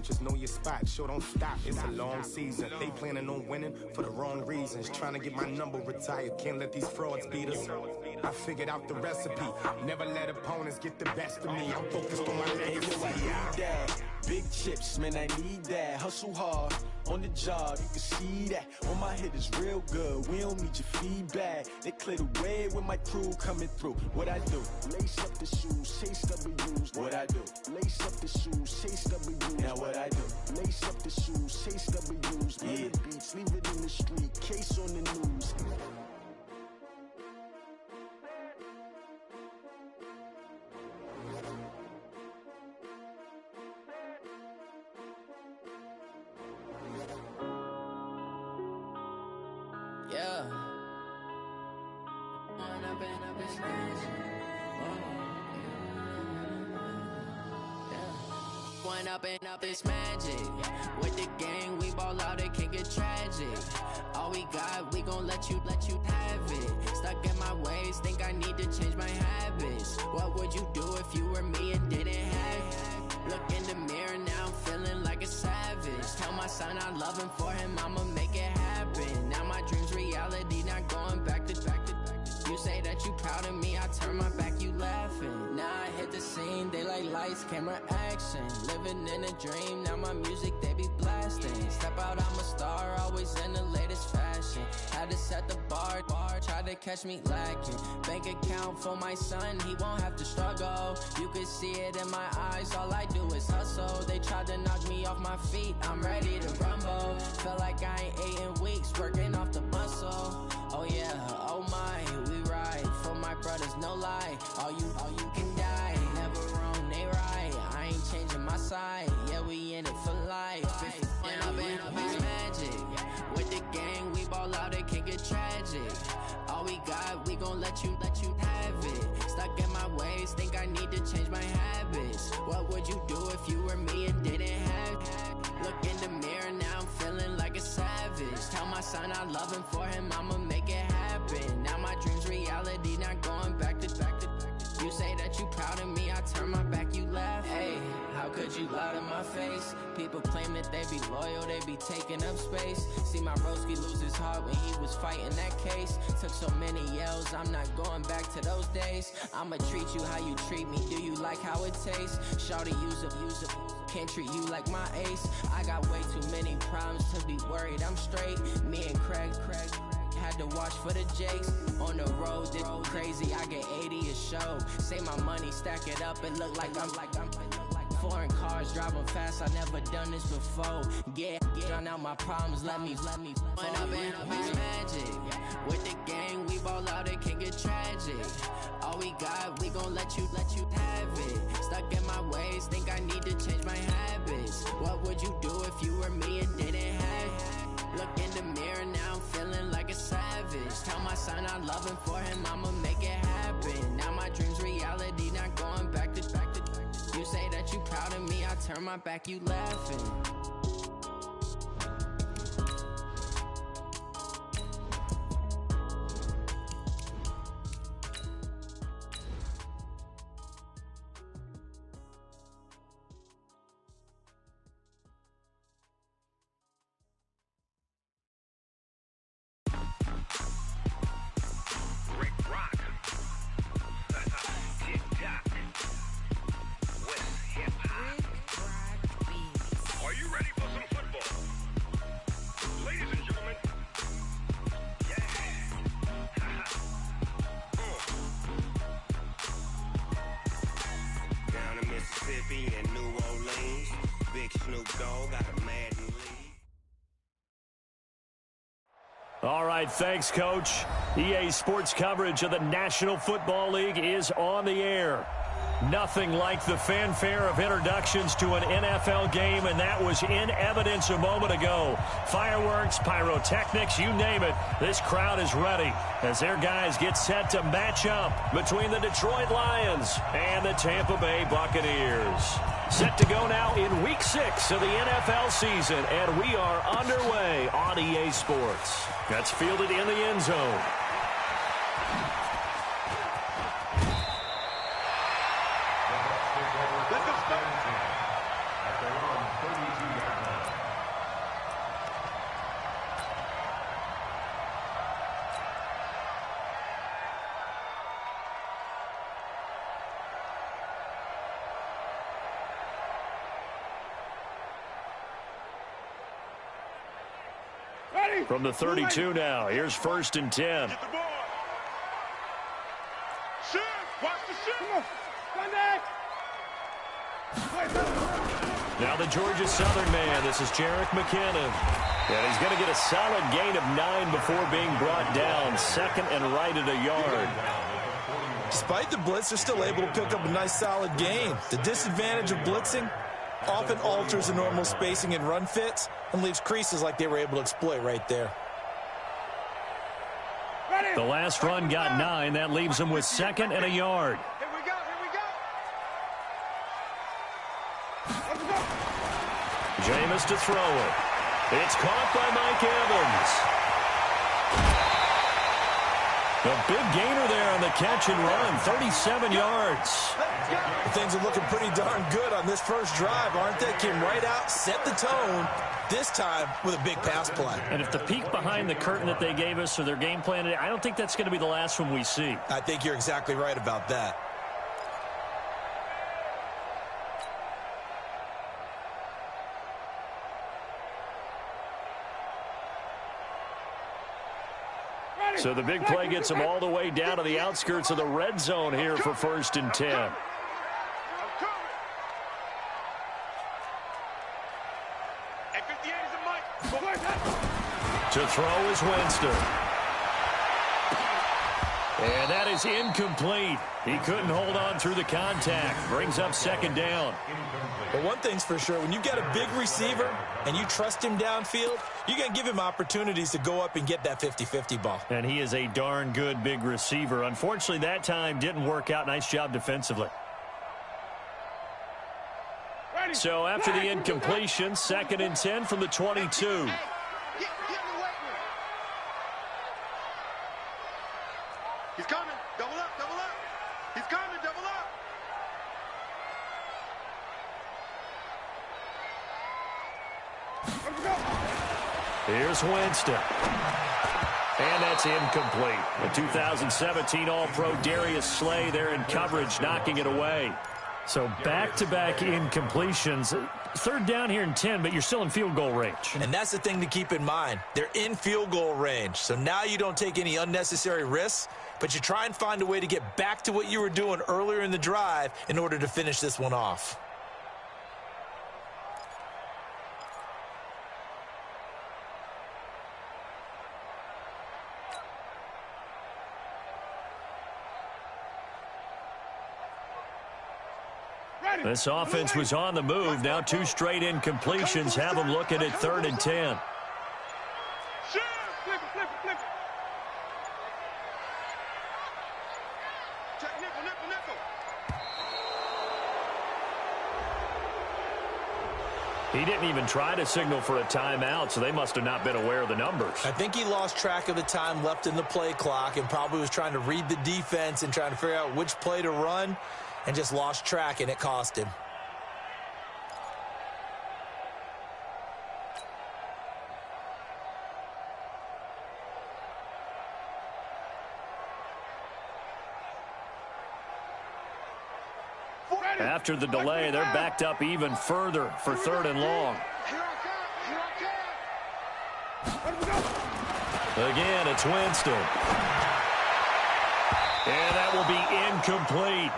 just know your spot. Sure, don't stop. It's a long season. They planning on winning for the wrong reasons. Trying to get my number retired. Can't let these frauds beat us. I figured out the recipe. Never let opponents get the best of me. I'm focused on my legacy. Big chips, man, I need that. Hustle hard on the job, you can see that. On my head is real good. We don't need your feedback. They clear the way with my crew coming through. What I do? Lace up the shoes, chase W's. What I do? Lace up the shoes, chase W's. Now what I do? Lace up the shoes, chase W's. Yeah. The beats, leave it in the street. Case on the news. Up this magic. With the gang, we ball out, it can get tragic. All we got, we gon' let you have it. Stuck in my ways, think I need to change my habits. What would you do if you were me and didn't have it? Look in the mirror, now I'm feeling like a savage. Tell my son I love him, for him I'ma make it happen. Now my dream's reality, not going back to. You say that you proud of me, I turn my back, you laughing. Now I hit the scene, they like lights, camera, action. Living in a dream, now my music, they be blasting. Step out, I'm a star, always in the latest fashion. Had to set the bar, try to catch me lacking. Bank account for my son, he won't have to struggle. You can see it in my eyes, all I do is hustle. They tried to knock me off my feet, I'm ready to rumble. Felt like I ain't ate in weeks, working off the muscle. Oh yeah, oh my, we ride for my brothers, no lie. All you can die, never wrong, they right. I ain't changing my side, yeah, we in it for life. When up it's magic. With the gang, we ball out, it can get tragic. All we got, we gon' let you have it. Stuck in my ways, think I need to change my habits. What would you do if you were me and didn't have it? Look in the mirror, now I'm feeling like a savage. Tell my son I love him, for him I'ma make it happen. Now my dream's reality, not going back to. You say that you proud of me, I turn my back, you laugh. Hey, how could you lie to my face? People claim that they be loyal, they be taking up space. See my broski lose his heart when he was fighting that case. Took so many yells, I'm not going back to those days. I'ma treat you how you treat me, do you like how it tastes? Shawty, use up, can't treat you like my ace. I got way too many problems to be worried, I'm straight. Me and Craig had to watch for the Jakes. On the road, it's crazy, I get 80 a show. Say my money, stack it up, it look like I'm foreign cars, driving fast, I never done this before. Yeah, drown out my problems, let me When up it's magic. With the gang, we ball out, it can get tragic. All we got, we gon' let you have it. Stuck in my ways, think I need to change my habits. What would you do if you were me and didn't have it? Look in the mirror, now I'm feeling like a savage. Tell my son I love him, for him I'ma make it happen. Now my dream's reality, not going back to. You say that you proud of me, I turn my back, you laughing. All right, thanks, Coach. EA Sports coverage of the National Football League is on the air. Nothing like the fanfare of introductions to an NFL game, and that was in evidence a moment ago. Fireworks, pyrotechnics, you name it. This crowd is ready as their guys get set to match up between the Detroit Lions and the Tampa Bay Buccaneers. Set to go now in Week 6 of the NFL season, and we are underway on EA Sports. That's fielded in the end zone. From the 32 now, here's 1st and 10. Get the ball. Shoot. Watch the shoot. Now the Georgia Southern man. This is Jarek McKinnon. And he's going to get a solid gain of 9 before being brought down. 2nd and right at a yard. Despite the blitz, they're still able to pick up a nice solid gain. The disadvantage of blitzing often alters the normal spacing and run fits and leaves creases like they were able to exploit right there. The last run got 9. That leaves him with 2nd and a yard. Here we go. Jameis to throw it. It's caught by Mike Evans. A big gainer there on the catch and run, 37 yards. Things are looking pretty darn good on this first drive, aren't they? Came right out, set the tone, this time with a big pass play. And if the peek behind the curtain that they gave us or their game plan, I don't think that's going to be the last one we see. I think you're exactly right about that. So the big play gets them all the way down to the outskirts of the red zone here for 1st and 10. To throw is Winston. And that is incomplete. He couldn't hold on through the contact. Brings up 2nd down. But one thing's for sure, when you've got a big receiver and you trust him downfield, you're going to give him opportunities to go up and get that 50-50 ball. And he is a darn good big receiver. Unfortunately, that time didn't work out. Nice job defensively. So after the incompletion, 2nd and 10 from the 22. He's coming. Double up. He's coming. Double up. Here's Winston. And that's incomplete. The 2017 All-Pro Darius Slay there in coverage, knocking it away. So back-to-back incompletions. 3rd down here in 10, but you're still in field goal range. And that's the thing to keep in mind. They're in field goal range. So now you don't take any unnecessary risks, but you try and find a way to get back to what you were doing earlier in the drive in order to finish this one off. This offense was on the move. Now 2 straight incompletions have them looking at 3rd and 10. Flip it. Check nickel. He didn't even try to signal for a timeout, so they must have not been aware of the numbers. I think he lost track of the time left in the play clock and probably was trying to read the defense and trying to figure out which play to run and just lost track, and it cost him. After the delay, they're backed up even further for 3rd and long. Again, it's Winston. And that will be incomplete.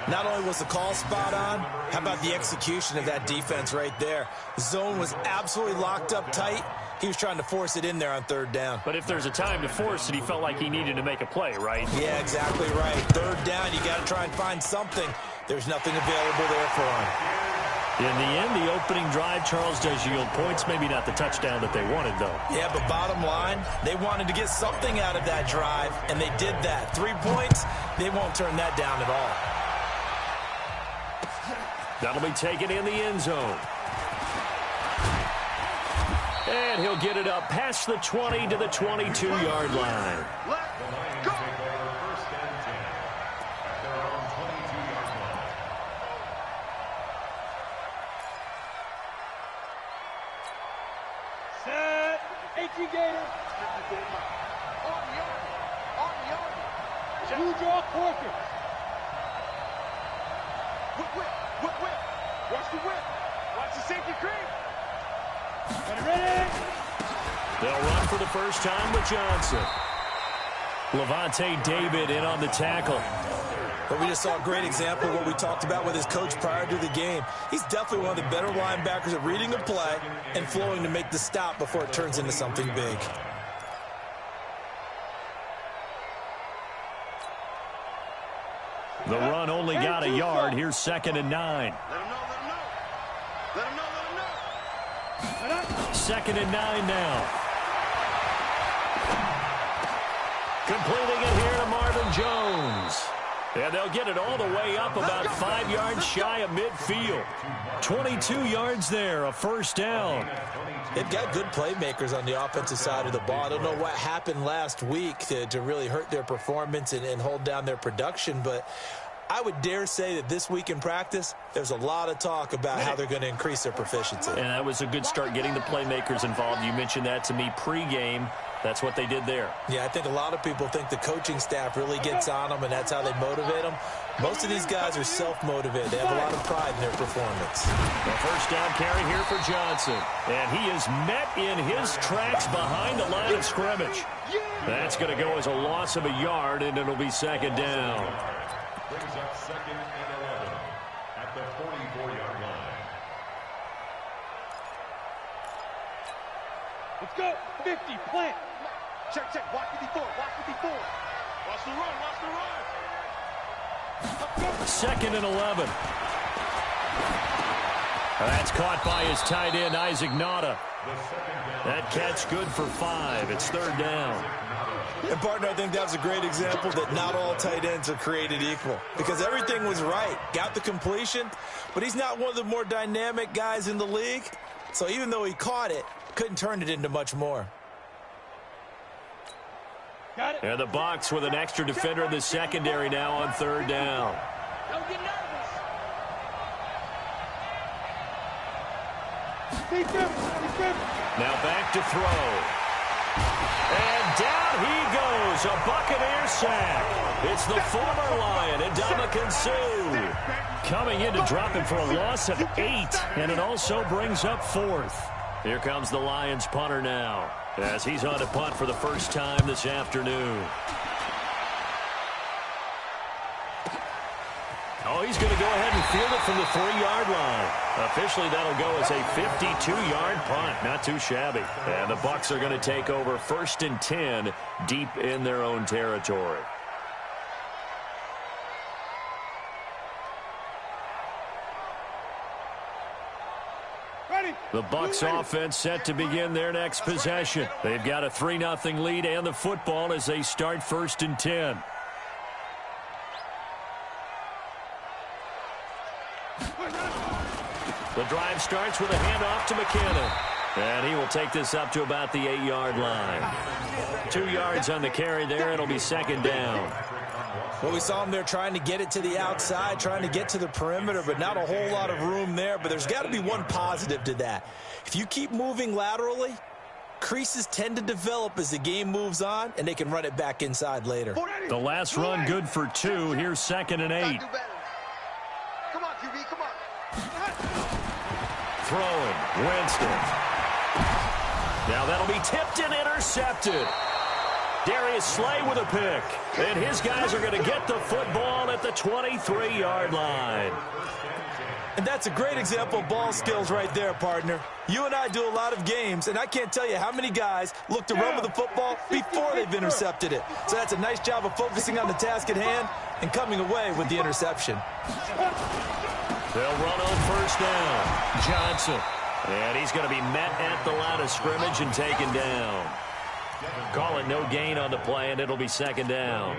Not only was the call spot on, how about the execution of that defense right there? The zone was absolutely locked up tight. He was trying to force it in there on 3rd down. But if there's a time to force it, he felt like he needed to make a play, right? Yeah, exactly right. 3rd down, you got to try and find something. There's nothing available there for him. In the end, the opening drive, Charles, does yield points. Maybe not the touchdown that they wanted, though. Yeah, but bottom line, they wanted to get something out of that drive, and they did that. 3 points, they won't turn that down at all. That'll be taken in the end zone. And he'll get it up past the 20 to the 22-yard line. Let's go. Set. 18 Gators. On the yard. Blue draw Corker. Whip. Watch the whip. Watch the safety creep. Ready. They'll run for the first time with Johnson. Levante David in on the tackle. But we just saw a great example of what we talked about with his coach prior to the game. He's definitely one of the better linebackers at reading a play and flowing to make the stop before it turns into something big. The run only got a yard. Here's 2nd and 9. Let him know, let him know. Let him know, let him know. 2nd and 9 now. Completing it here to Marvin Jones. And they'll get it all the way up about 5 yards shy of midfield. 22 yards there, a first down. They've got good playmakers on the offensive side of the ball. I don't know what happened last week to really hurt their performance and hold down their production, but I would dare say that this week in practice, there's a lot of talk about how they're going to increase their proficiency. And that was a good start getting the playmakers involved. You mentioned that to me pregame. That's what they did there. Yeah, I think a lot of people think the coaching staff really gets on them, and that's how they motivate them. Most of these guys are self-motivated. They have a lot of pride in their performance. The first down carry here for Johnson. And he is met in his tracks behind the line of scrimmage. That's going to go as a loss of a yard, and it'll be 2nd down. Brings up 2nd and 11 at the 44-yard line. Let's go. 50, plant. Check, check. Watch 54. Watch 54. Watch the run. Watch the run. 2nd and 11. That's caught by his tight end, Isaac Nauta. That catch good for 5. It's 3rd down. And, partner, I think that was a great example that not all tight ends are created equal, because everything was right. Got the completion, but he's not one of the more dynamic guys in the league. So even though he caught it, couldn't turn it into much more. Got it. And the Bucs with an extra defender in the secondary now on 3rd down. Don't get nervous. Defense. Now back to throw. And down he goes, a Buccaneer sack. It's the former Lion, Ndamukong Suh, coming in to drop him for a loss of 8, and it also brings up 4th. Here comes the Lions punter now, as he's on a punt for the first time this afternoon. Oh, he's going to go ahead and field it from the 3-yard line. Officially, that'll go as a 52-yard punt. Not too shabby. And the Bucs are going to take over 1st and 10 deep in their own territory. The Bucs offense set to begin their next possession. They've got a 3-0 lead and the football as they start 1st and 10. The drive starts with a handoff to McKinnon. And he will take this up to about the 8-yard line. 2 yards on the carry there. It'll be 2nd down. Well, we saw him there trying to get it to the outside, trying to get to the perimeter, but not a whole lot of room there. But there's got to be one positive to that. If you keep moving laterally, creases tend to develop as the game moves on, and they can run it back inside later. The last run good for 2. Here's 2nd and 8. Come on, QB, come on. Throwing, Winston. Now that'll be tipped and intercepted. Darius Slay with a pick. And his guys are going to get the football at the 23-yard line. And that's a great example of ball skills right there, partner. You and I do a lot of games, and I can't tell you how many guys look to run with the football before they've intercepted it. So that's a nice job of focusing on the task at hand and coming away with the interception. They'll run on 1st down. Johnson. And he's going to be met at the line of scrimmage and taken down. Call it no gain on the play, and it'll be 2nd down.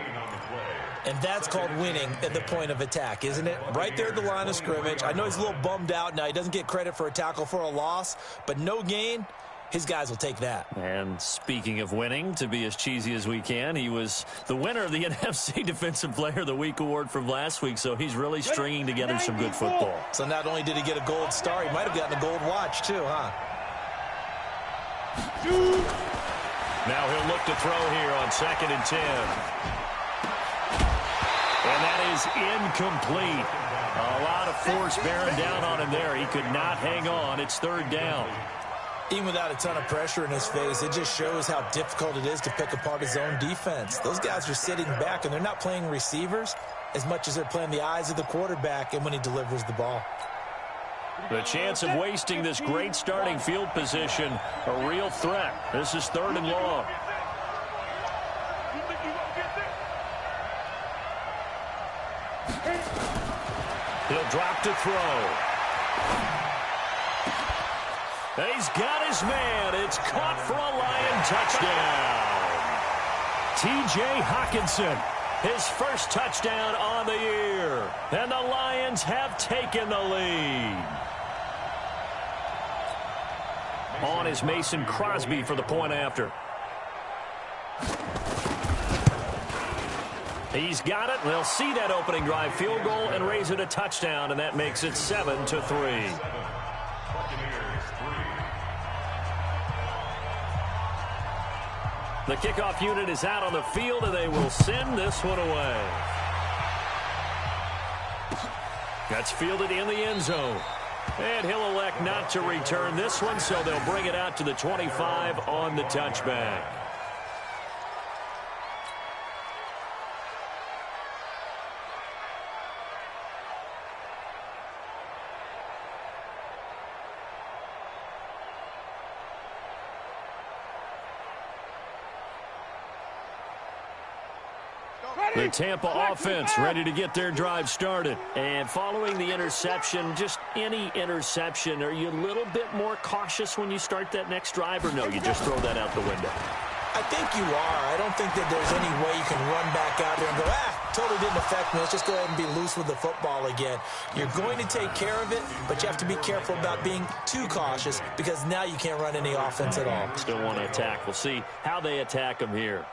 And that's called winning at the point of attack, isn't it? Right there at the line of scrimmage. I know he's a little bummed out now. He doesn't get credit for a tackle for a loss, but no gain, his guys will take that. And speaking of winning, to be as cheesy as we can, he was the winner of the NFC Defensive Player of the Week award from last week, so he's really stringing together some good football. So not only did he get a gold star, he might have gotten a gold watch too, huh? Now he'll look to throw here on 2nd and 10. And that is incomplete. A lot of force bearing down on him there. He could not hang on. It's 3rd down. Even without a ton of pressure in his face, it just shows how difficult it is to pick apart his own defense. Those guys are sitting back, and they're not playing receivers as much as they're playing the eyes of the quarterback and when he delivers the ball. The chance of wasting this great starting field position, a real threat. This is 3rd and long. He'll drop to throw. He's got his man. It's caught for a Lion touchdown. T.J. Hockenson, his first touchdown on the year. And the Lions have taken the lead. On is Mason Crosby for the point after. He's got it. They'll see that opening drive field goal and raise it a touchdown, and that makes it 7-3. The kickoff unit is out on the field, and they will send this one away. That's fielded in the end zone. And he'll elect not to return this one, so they'll bring it out to the 25 on the touchback. The Tampa offense ready to get their drive started. And following the interception, just any interception, are you a little bit more cautious when you start that next drive, or no, you just throw that out the window? I think you are. I don't think that there's any way you can run back out there and go, totally didn't affect me. Let's just go ahead and be loose with the football again. You're going to take care of it, but you have to be careful about being too cautious because now you can't run any offense at all. Still want to attack. We'll see how they attack them here.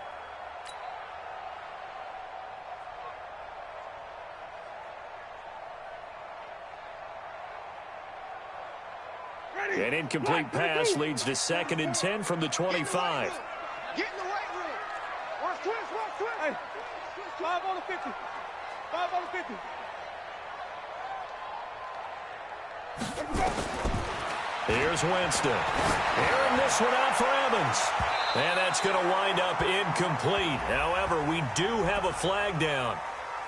An incomplete pass leads to 2nd and 10 from the 25. Get in the right room. Watch twist, watch twist. Hey, 5 on the 50. 5 on the 50. Here's Winston. Airing this one out for Evans. And that's going to wind up incomplete. However, we do have a flag down.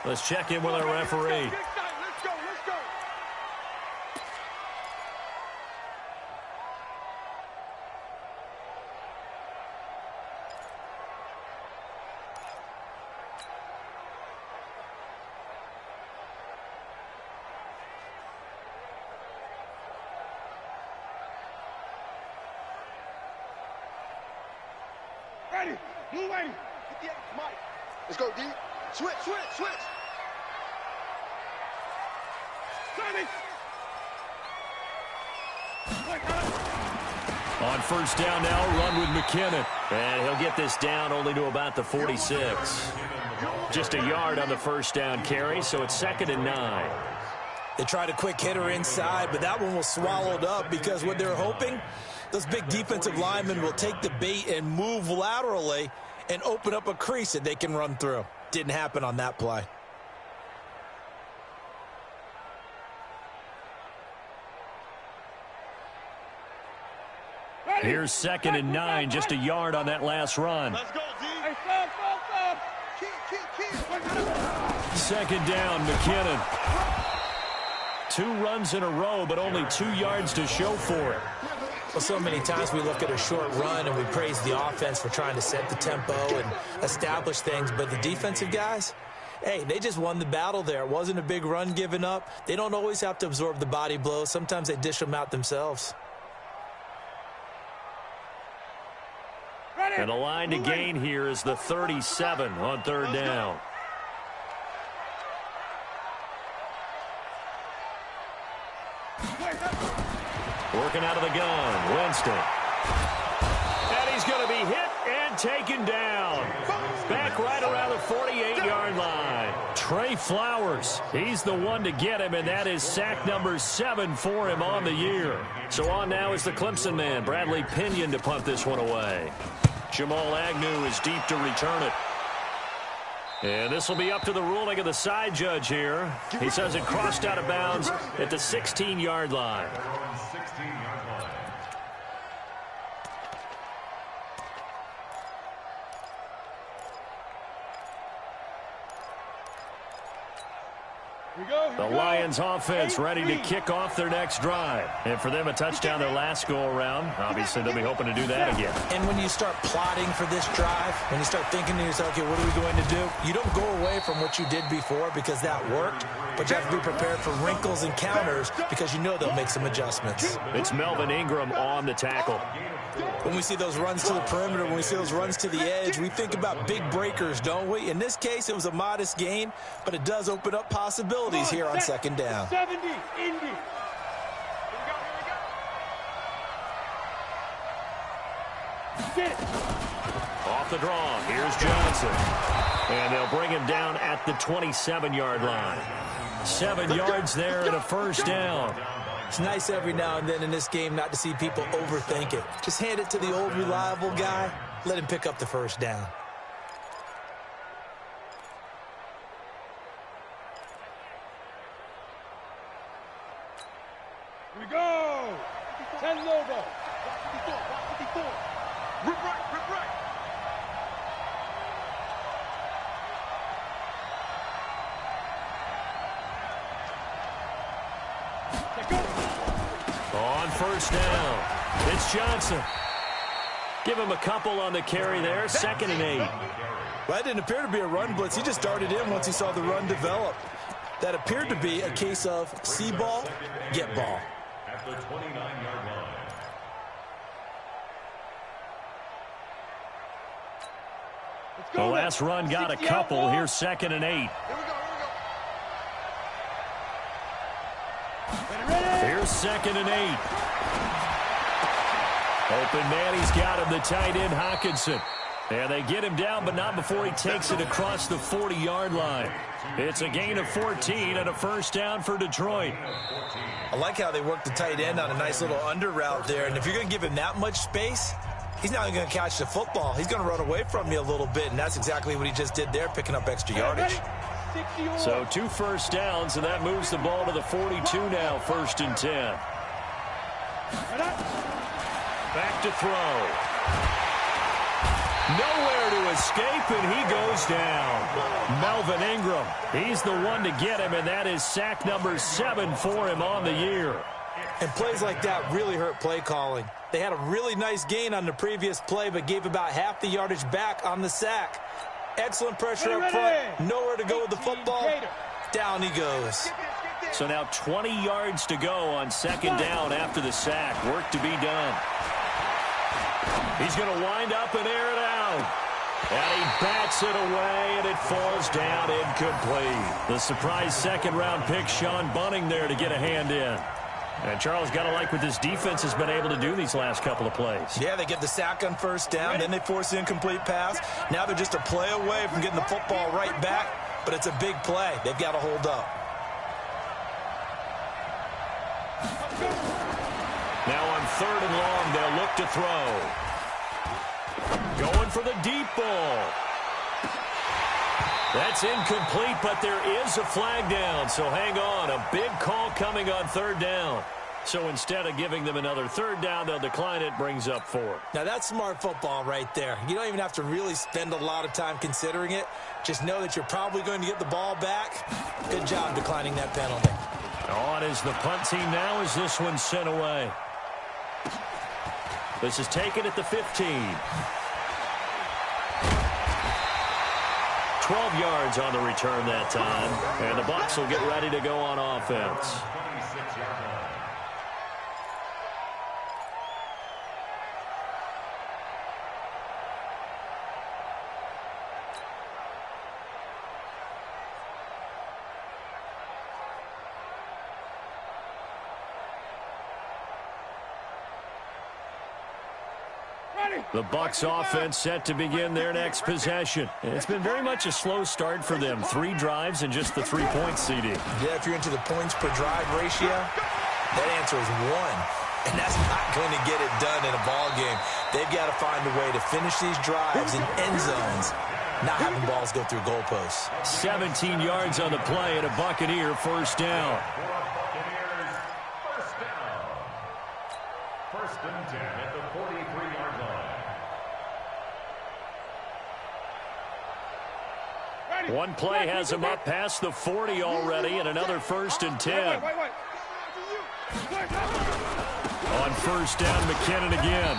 Let's check in with our referee. Ready, move ready. Get the Mike. Let's go, D. Switch, switch, switch. Tommy. On 1st down now, run with McKinnon. And he'll get this down only to about the 46. Just a yard on the 1st down carry, so it's 2nd and 9. They tried a quick hitter inside, but that one was swallowed up because what they're hoping, those big defensive linemen will take the bait and move laterally and open up a crease that they can run through. Didn't happen on that play. Here's 2nd and 9, just a yard on that last run. Let's go, D. Hey, stop. Keep. 2nd down, McKinnon. 2 runs in a row, but only 2 yards to show for it. Well, so many times we look at a short run and we praise the offense for trying to set the tempo and establish things, but the defensive guys, hey, they just won the battle there. It wasn't a big run given up. They don't always have to absorb the body blows. Sometimes they dish them out themselves. And the line to gain here is the 37 on 3rd down. Working out of the gun, Winston. And he's going to be hit and taken down. Back right around the 48-yard line. Trey Flowers, he's the one to get him, and that is sack number 7 for him on the year. So on now is the Clemson man, Bradley Pinion, to punt this one away. Jamal Agnew is deep to return it. And this will be up to the ruling of the side judge here. He says it crossed out of bounds at the 16-yard line. The Lions offense ready to kick off their next drive. And for them, a touchdown their last go-around. Obviously, they'll be hoping to do that again. And when you start plotting for this drive, when you start thinking to yourself, okay, what are we going to do? You don't go away from what you did before because that worked, but you have to be prepared for wrinkles and counters because you know they'll make some adjustments. It's Melvin Ingram on the tackle. When we see those runs to the perimeter, when we see those runs to the edge, we think about big breakers, don't we? In this case, it was a modest gain, but it does open up possibilities here on second down. 70, Indy. Off the draw, here's Johnson. And they'll bring him down at the 27-yard line. 7 yards there and a first down. It's nice every now and then in this game not to see people overthink it. Just hand it to the old reliable guy. Let him pick up the first down. Here we go. 10 Lobo. Rip right, rip right. On first down, it's Johnson. Give him a couple on the carry there, 2nd and 8. Well, that didn't appear to be a run blitz. He just darted in once he saw the run develop. That appeared to be a case of see ball, get ball. At the 29-yard line. The last run got a couple. Here's 2nd and 8. Here we go. Here's 2nd and 8. Open man, he's got him, the tight end, Hockenson. And they get him down, but not before he takes it across the 40-yard line. It's a gain of 14 and a first down for Detroit. I like how they work the tight end on a nice little under route there. And if you're going to give him that much space, he's not going to catch the football. He's going to run away from you a little bit, and that's exactly what he just did there, picking up extra yardage. So 2 first downs, and that moves the ball to the 42 now, 1st and 10. Back to throw. Nowhere to escape, and he goes down. Melvin Ingram, he's the one to get him, and that is sack number 7 for him on the year. And plays like that really hurt play calling. They had a really nice gain on the previous play, but gave about half the yardage back on the sack. Excellent pressure up front. Nowhere to go with the football. Down he goes. So now 20 yards to go on 2nd down after the sack. Work to be done. He's going to wind up and air it out. And he bats it away, and it falls down incomplete. The surprise 2nd-round pick, Sean Bunning, there to get a hand in. And Charles, got to like what this defense has been able to do these last couple of plays. Yeah, they get the sack on first down, then they force the incomplete pass. Now they're just a play away from getting the football right back, but it's a big play. They've got to hold up. Now on 3rd and long, they'll look to throw. Going for the deep ball. That's incomplete, but there is a flag down, so hang on. A big call coming on 3rd down. So instead of giving them another 3rd down, they'll decline it, brings up 4. Now that's smart football right there. You don't even have to really spend a lot of time considering it. Just know that you're probably going to get the ball back. Good job declining that penalty. On is the punt team now as this one's sent away. This is taken at the 15. 12 yards on the return that time. And the Bucs will get ready to go on offense. The Bucs offense set to begin their next possession. It's been very much a slow start for them. 3 drives and just the 3 points, CD. Yeah, if you're into the points per drive ratio, that answer is 1. And that's not going to get it done in a ball game. They've got to find a way to finish these drives in end zones, not having balls go through goalposts. 17 yards on the play and a Buccaneer first down. First and 10 at the 43-yard line. One play has him up past the 40 already, and another 1st and 10. On 1st down, McKinnon again.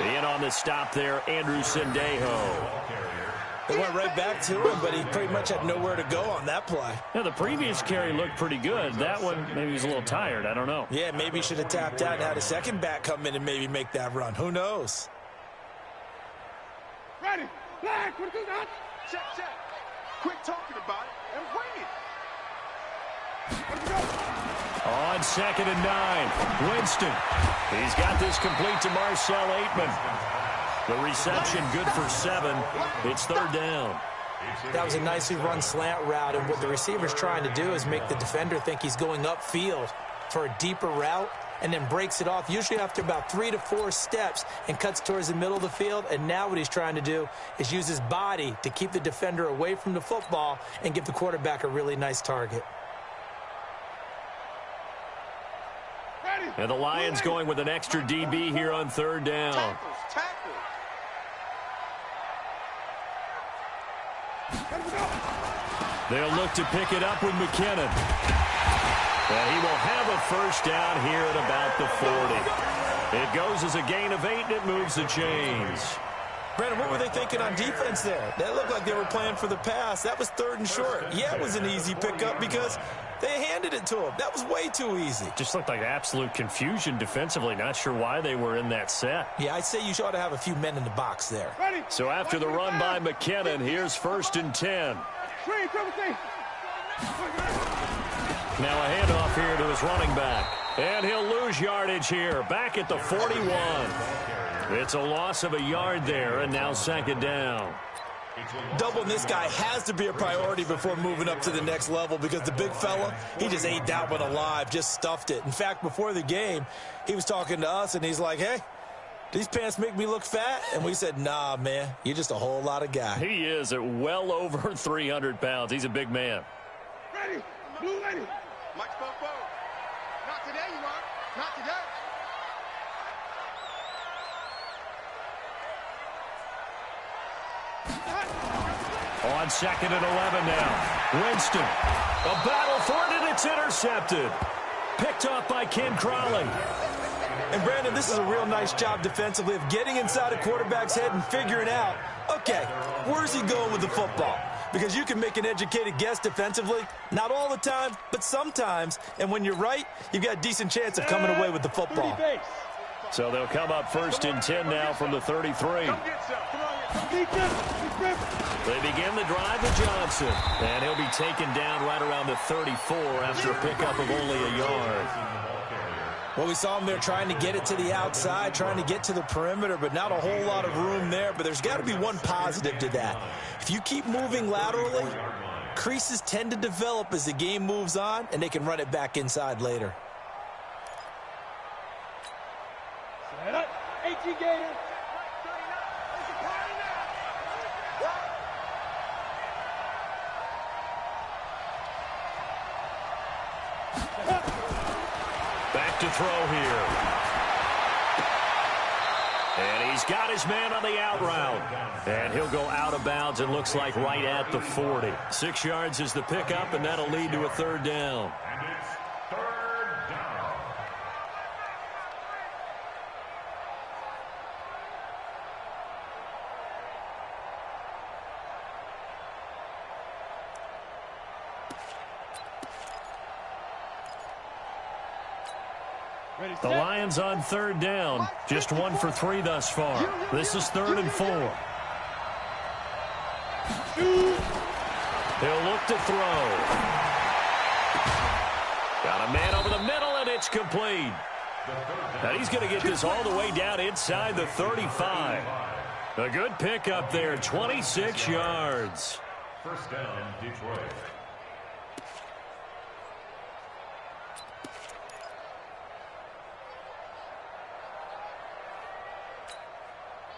In on the stop there, Andrew Sendejo. They went right back to him, but he pretty much had nowhere to go on that play. Yeah, the previous carry looked pretty good. That one, maybe he was a little tired. I don't know. Yeah, maybe he should have tapped out and had a second back come in and maybe make that run. Who knows? Ready. Flag. What is that? Check, check. Quit talking about it and bring it. On 2nd and 9, Winston. He's got this complete to Marcel Aitman. The reception good for 7. It's 3rd down. That was a nicely run slant route, and what the receiver's trying to do is make the defender think he's going upfield for a deeper route and then breaks it off, usually after about 3 to 4 steps, and cuts towards the middle of the field. And now what he's trying to do is use his body to keep the defender away from the football and give the quarterback a really nice target. And the Lions going with an extra DB here on 3rd down. Tackles. They'll look to pick it up with McKinnon. And he will have a 1st down here at about the 40. It goes as a gain of 8, and it moves the chains. Brandon, what were they thinking on defense there? That looked like they were playing for the pass. That was 3rd and short. Yeah, it was an easy pickup because they handed it to him. That was way too easy. Just looked like absolute confusion defensively. Not sure why they were in that set. Yeah, I'd say you ought to have a few men in the box there. So after the run by McKinnon, here's 1st and 10. Now a handoff here to his running back. And he'll lose yardage here, back at the 41. It's a loss of a yard there, and now 2nd down. Doubling this guy has to be a priority before moving up to the next level, because the big fella, he just ate that one alive, just stuffed it. In fact, before the game, he was talking to us, and he's like, hey, these pants make me look fat? And we said, nah, man, you're just a whole lot of guy. He is at well over 300 pounds. He's a big man. Ready. Blue ready. Mike Fofo. Not today, you are. Not today. On 2nd and 11 now. Winston. A battle for it, and it's intercepted. Picked off by Ken Crawley. And, Brandon, this is a real nice job defensively of getting inside a quarterback's head and figuring out, okay, where's he going with the football? Because you can make an educated guess defensively, not all the time, but sometimes. And when you're right, you've got a decent chance of coming away with the football. So they'll come up 1st and 10 now from the 33. They begin the drive with Johnson. And he'll be taken down right around the 34 after a pickup of only a yard. Well, we saw him there trying to get it to the outside, trying to get to the perimeter, but not a whole lot of room there. But there's got to be one positive to that. If you keep moving laterally, creases tend to develop as the game moves on, and they can run it back inside later. 18 Gators. Back to throw here. And he's got his man on the out route. And he'll go out of bounds, and looks like right at the 40. 6 yards is the pickup, and that'll lead to a 3rd down. And it's 3rd down. The Lions on 3rd down. Just 1 for 3 thus far. This is 3rd and 4. He'll look to throw. Got a man over the middle, and it's complete. And he's going to get this all the way down inside the 35. A good pickup there, 26 yards. 1st down, Detroit.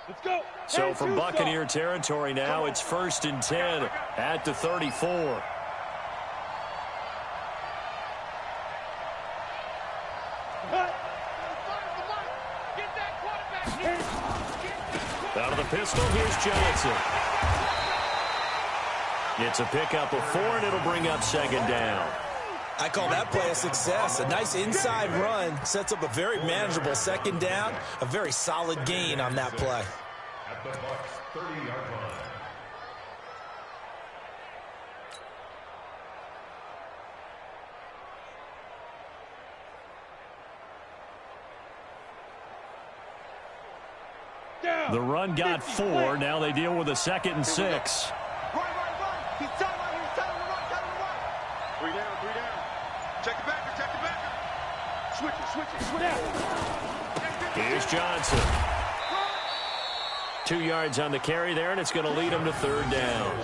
Let's go. So from Buccaneer territory now, it's 1st and 10 at the 34. Out of the pistol, here's Johnson. It's a pickup of 4, and it'll bring up second down. I call that play a success. A nice inside run sets up a very manageable second down, a very solid gain on that play. At the Bucs 30-yard line. The run got 4. Now they deal with a 2nd and 6. Run. He's telling him to run. 3 down. Check the backer. Switch it. Here's Johnson. 2 yards on the carry there, and it's going to lead him to 3rd down.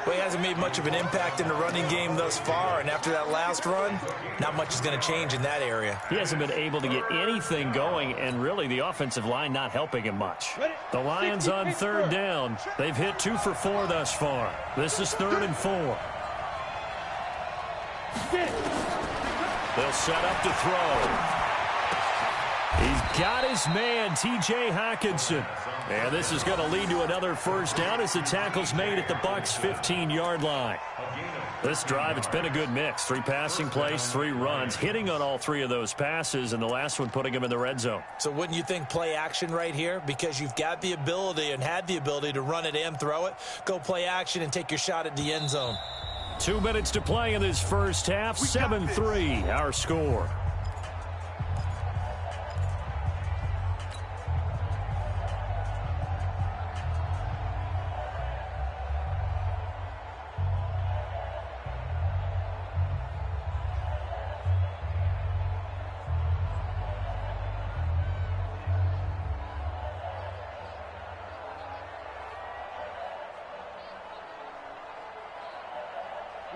Well, he hasn't made much of an impact in the running game thus far, and after that last run, not much is going to change in that area. He hasn't been able to get anything going, and really the offensive line not helping him much. The Lions on 3rd down. They've hit 2 for 4 thus far. This is 3rd and 4. They'll set up to throw. He's got his man, T.J. Hockenson. And this is going to lead to another 1st down as the tackle's made at the Bucs' 15-yard line. This drive, it's been a good mix. 3 passing plays, 3 runs, hitting on all 3 of those passes, and the last one putting him in the red zone. So wouldn't you think play action right here? Because you've got the ability and had the ability to run it and throw it. Go play action and take your shot at the end zone. 2 minutes to play in this first half. 7-3, our score.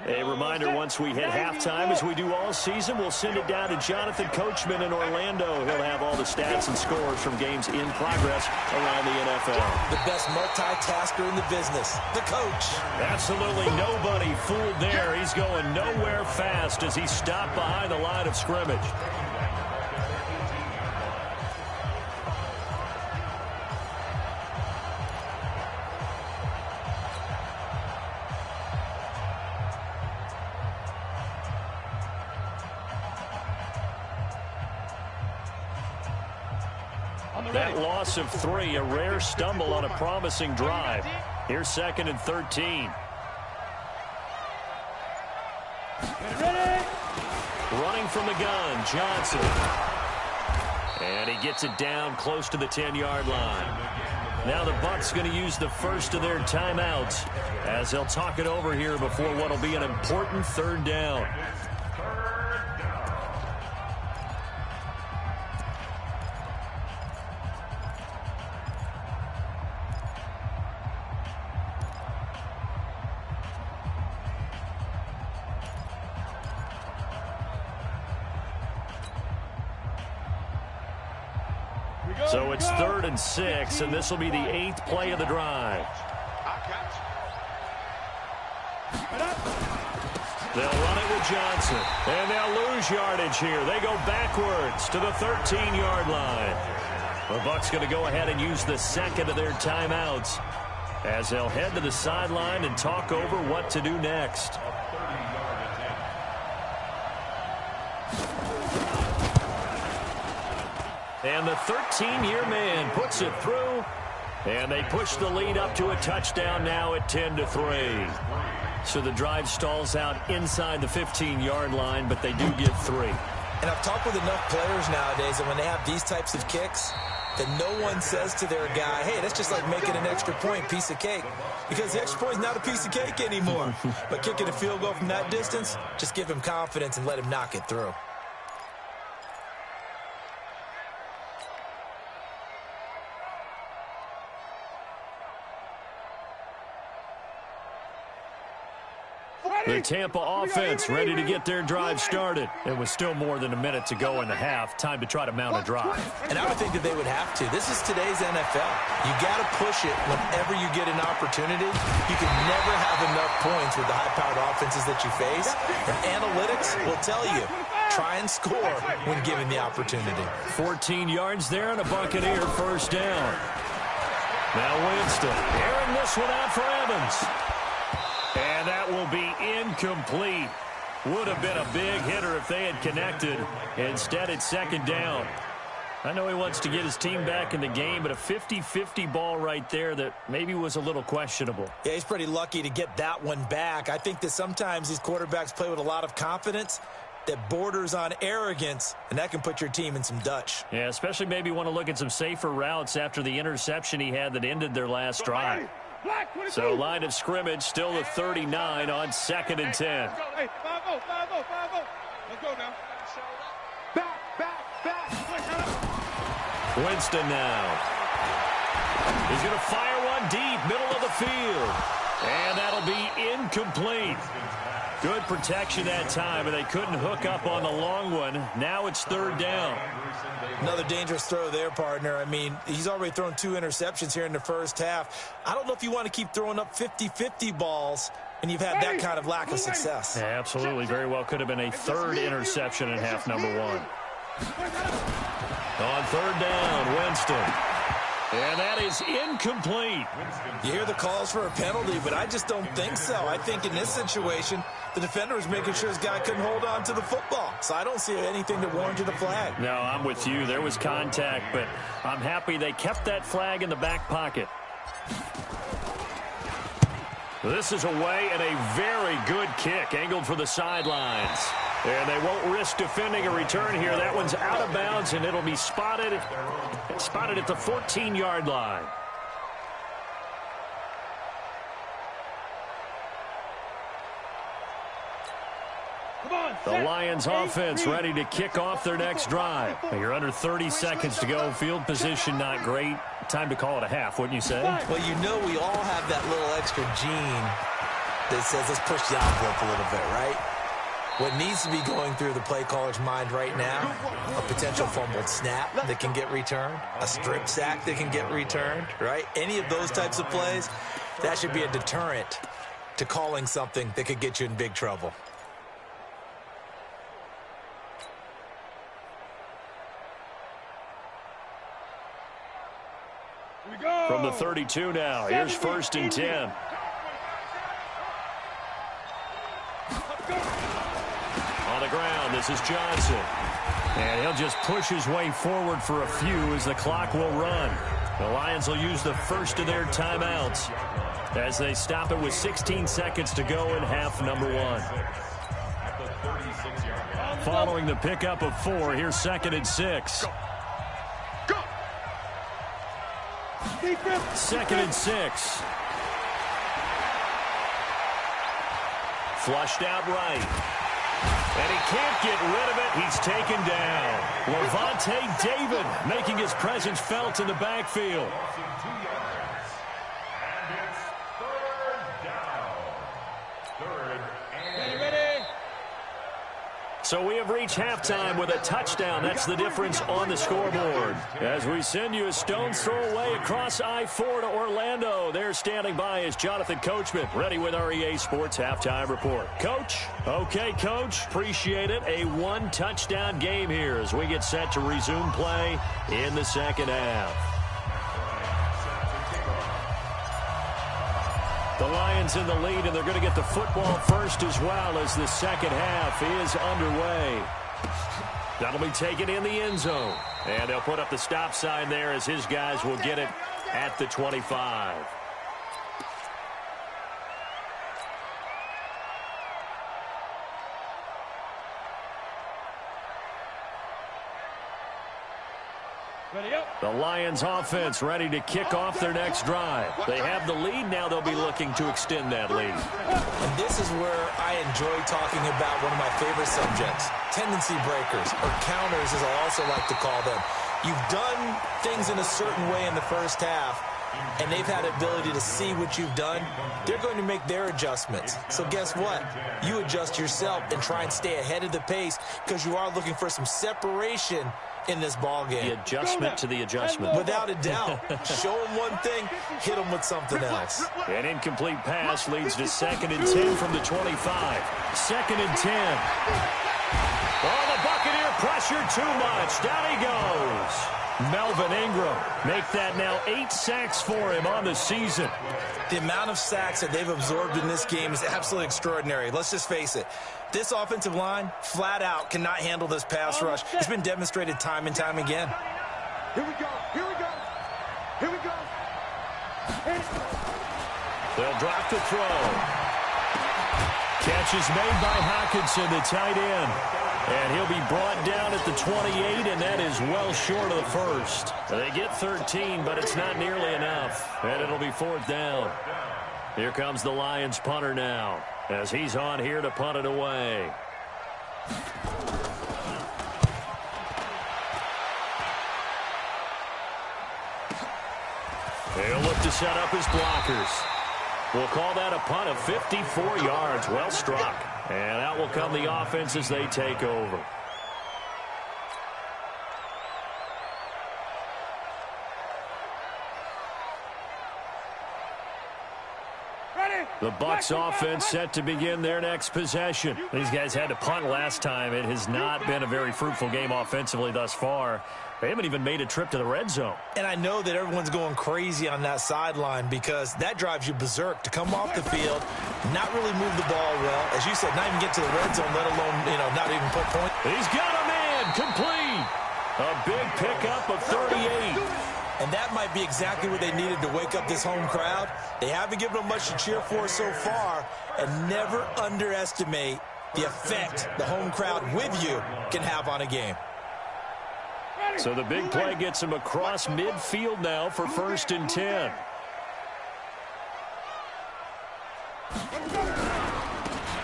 A reminder, once we hit halftime, as we do all season, we'll send it down to Jonathan Coachman in Orlando. He'll have all the stats and scores from games in progress around the NFL. The best multitasker in the business, the coach. Absolutely nobody fooled there. He's going nowhere fast as he stopped behind the line of scrimmage. That loss of 3, a rare stumble on a promising drive. Here's 2nd and 13. Running from the gun, Johnson. And he gets it down close to the 10-yard line. Now the Bucs going to use the first of their timeouts as they'll talk it over here before what will be an important 3rd down. So it's 3rd and 6, and this will be the 8th play of the drive. They'll run it with Johnson, and they'll lose yardage here. They go backwards to the 13-yard line. The Bucs going to go ahead and use the 2nd of their timeouts as they'll head to the sideline and talk over what to do next. And the 13-year man puts it through, and they push the lead up to a touchdown now at 10-3. So the drive stalls out inside the 15-yard line, but they do get 3. And I've talked with enough players nowadays that when they have these types of kicks, that no one says to their guy, hey, that's just like making an extra point, piece of cake. Because the extra point is not a piece of cake anymore. But kicking a field goal from that distance, just give him confidence and let him knock it through. The Tampa offense ready to get their drive started. It was still more than a minute to go in the half. Time to try to mount a drive. And I would think that they would have to. This is today's NFL. You got to push it whenever you get an opportunity. You can never have enough points with the high-powered offenses that you face. And analytics will tell you, try and score when given the opportunity. 14 yards there and a Buccaneer 1st down. Now Winston airing this one out for Evans. And that will be incomplete. Would have been a big hitter if they had connected. Instead, it's second down. I know he wants to get his team back in the game, but a 50-50 ball right there that maybe was a little questionable. Yeah, he's pretty lucky to get that one back. I think that sometimes these quarterbacks play with a lot of confidence that borders on arrogance, and that can put your team in some Dutch. Yeah, especially maybe want to look at some safer routes after the interception he had that ended their last drive. So line of scrimmage still the 39 on 2nd and 10. Hey, 5-0, 5-0, 5-0. Let's go now. Back. Winston now. He's going to fire one deep, middle of the field. And that'll be incomplete. Good protection that time, and they couldn't hook up on the long one. Now it's 3rd down. Another dangerous throw there, partner. I mean, he's already thrown 2 interceptions here in the first half. I don't know if you want to keep throwing up 50-50 balls when you've had that kind of lack of success. Yeah, absolutely. Very well could have been a 3rd interception in half number 1. On 3rd down, Winston. And that is incomplete. You hear the calls for a penalty, but I just don't think so. I think in this situation, the defender was making sure his guy couldn't hold on to the football. So I don't see anything that warranted a flag. No, I'm with you. There was contact, but I'm happy they kept that flag in the back pocket. This is away and a very good kick, angled for the sidelines. And they won't risk defending a return here. That one's out of bounds, and it'll be spotted at the 14-yard line. The Lions offense ready to kick off their next drive. You're under 30 seconds to go. Field position not great. Time to call it a half, wouldn't you say? Well, you know we all have that little extra gene that says let's push the envelope a little bit, right? What needs to be going through the play caller's mind right now, a potential fumbled snap that can get returned, a strip sack that can get returned, right? Any of those types of plays, that should be a deterrent to calling something that could get you in big trouble. From the 32 now, here's 1st and 10. On the ground, this is Johnson. And he'll just push his way forward for a few as the clock will run. The Lions will use the first of their timeouts as they stop it with 16 seconds to go in half number 1. Following the pickup of 4, here's 2nd and 6. 2nd and 6. Flushed out right. And he can't get rid of it. He's taken down. Levante David making his presence felt in the backfield. So we have reached halftime with a touchdown. That's the difference on the scoreboard. As we send you a stone's throw away across I-4 to Orlando. There standing by is Jonathan Coachman, ready with our EA Sports Halftime Report. Coach? Okay, Coach. Appreciate it. A 1-touchdown game here as we get set to resume play in the second half. The Lions in the lead, and they're going to get the football first as well as the second half is underway. That'll be taken in the end zone. And they'll put up the stop sign there as his guys will get it at the 25. The Lions offense ready to kick off their next drive. They have the lead. Now they'll be looking to extend that lead. And this is where I enjoy talking about one of my favorite subjects, tendency breakers, or counters as I also like to call them. You've done things in a certain way in the first half, and they've had the ability to see what you've done. They're going to make their adjustments. So guess what? You adjust yourself and try and stay ahead of the pace because you are looking for some separation in this ball game. The adjustment to the adjustment. Without a doubt. Show them one thing, hit them with something else. An incomplete pass leads to 2nd and 10 from the 25. 2nd and 10. Oh, the Buccaneer pressure too much. Down he goes. Melvin Ingram make that now 8 sacks for him on the season. The amount of sacks that they've absorbed in this game is absolutely extraordinary. Let's just face it. This offensive line, flat out, cannot handle this pass rush. It's been demonstrated time and time again. Here we go. Here we go. Here we go. They'll drop the throw. Catch is made by Hockenson, the tight end. And he'll be brought down at the 28, and that is well short of the first. They get 13, but it's not nearly enough. And it'll be 4th down. Here comes the Lions punter now, as he's on here to punt it away. He'll look to set up his blockers. We'll call that a punt of 54 yards. Well struck. And out will come the offense as they take over. The Bucs offense set to begin their next possession. These guys had to punt last time. It has not been a very fruitful game offensively thus far. They haven't even made a trip to the red zone. And I know that everyone's going crazy on that sideline because that drives you berserk to come off the field, not really move the ball well. As you said, not even get to the red zone, let alone, not even put points. He's got a man complete. A big pickup of 38. And that might be exactly what they needed to wake up this home crowd. They haven't given them much to cheer for so far, and never underestimate the effect the home crowd with you can have on a game. So the big play gets him across midfield now for 1st and 10.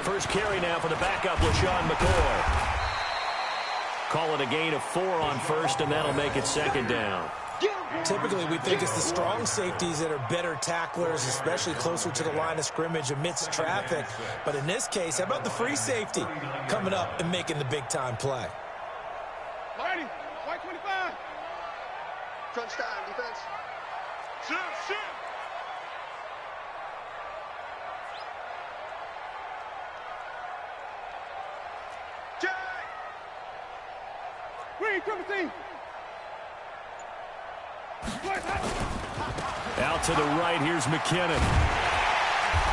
First carry now for the backup, LaShawn McCoy. Call it a gain of 4 on 1st, and that'll make it 2nd down. Typically, we think it's the strong safeties that are better tacklers, especially closer to the line of scrimmage amidst traffic. But in this case, how about the free safety coming up and making the big-time play? Ready, white 25. Crunch time, defense. Shoot. Green, triple team. Out to the right, here's McKinnon.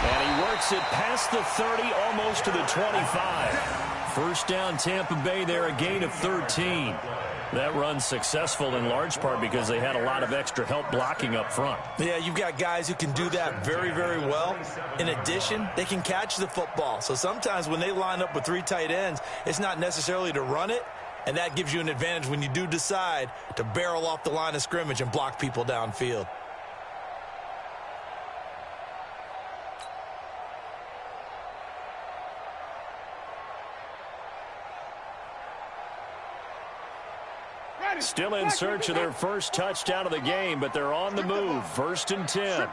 And he works it past the 30, almost to the 25. First down, Tampa Bay there, a gain of 13. That run's successful in large part because they had a lot of extra help blocking up front. Yeah, you've got guys who can do that very, very well. In addition, they can catch the football. So sometimes when they line up with 3 tight ends, it's not necessarily to run it. And that gives you an advantage when you do decide to barrel off the line of scrimmage and block people downfield. Still in search of their first touchdown of the game, but they're on the move. 1st and 10.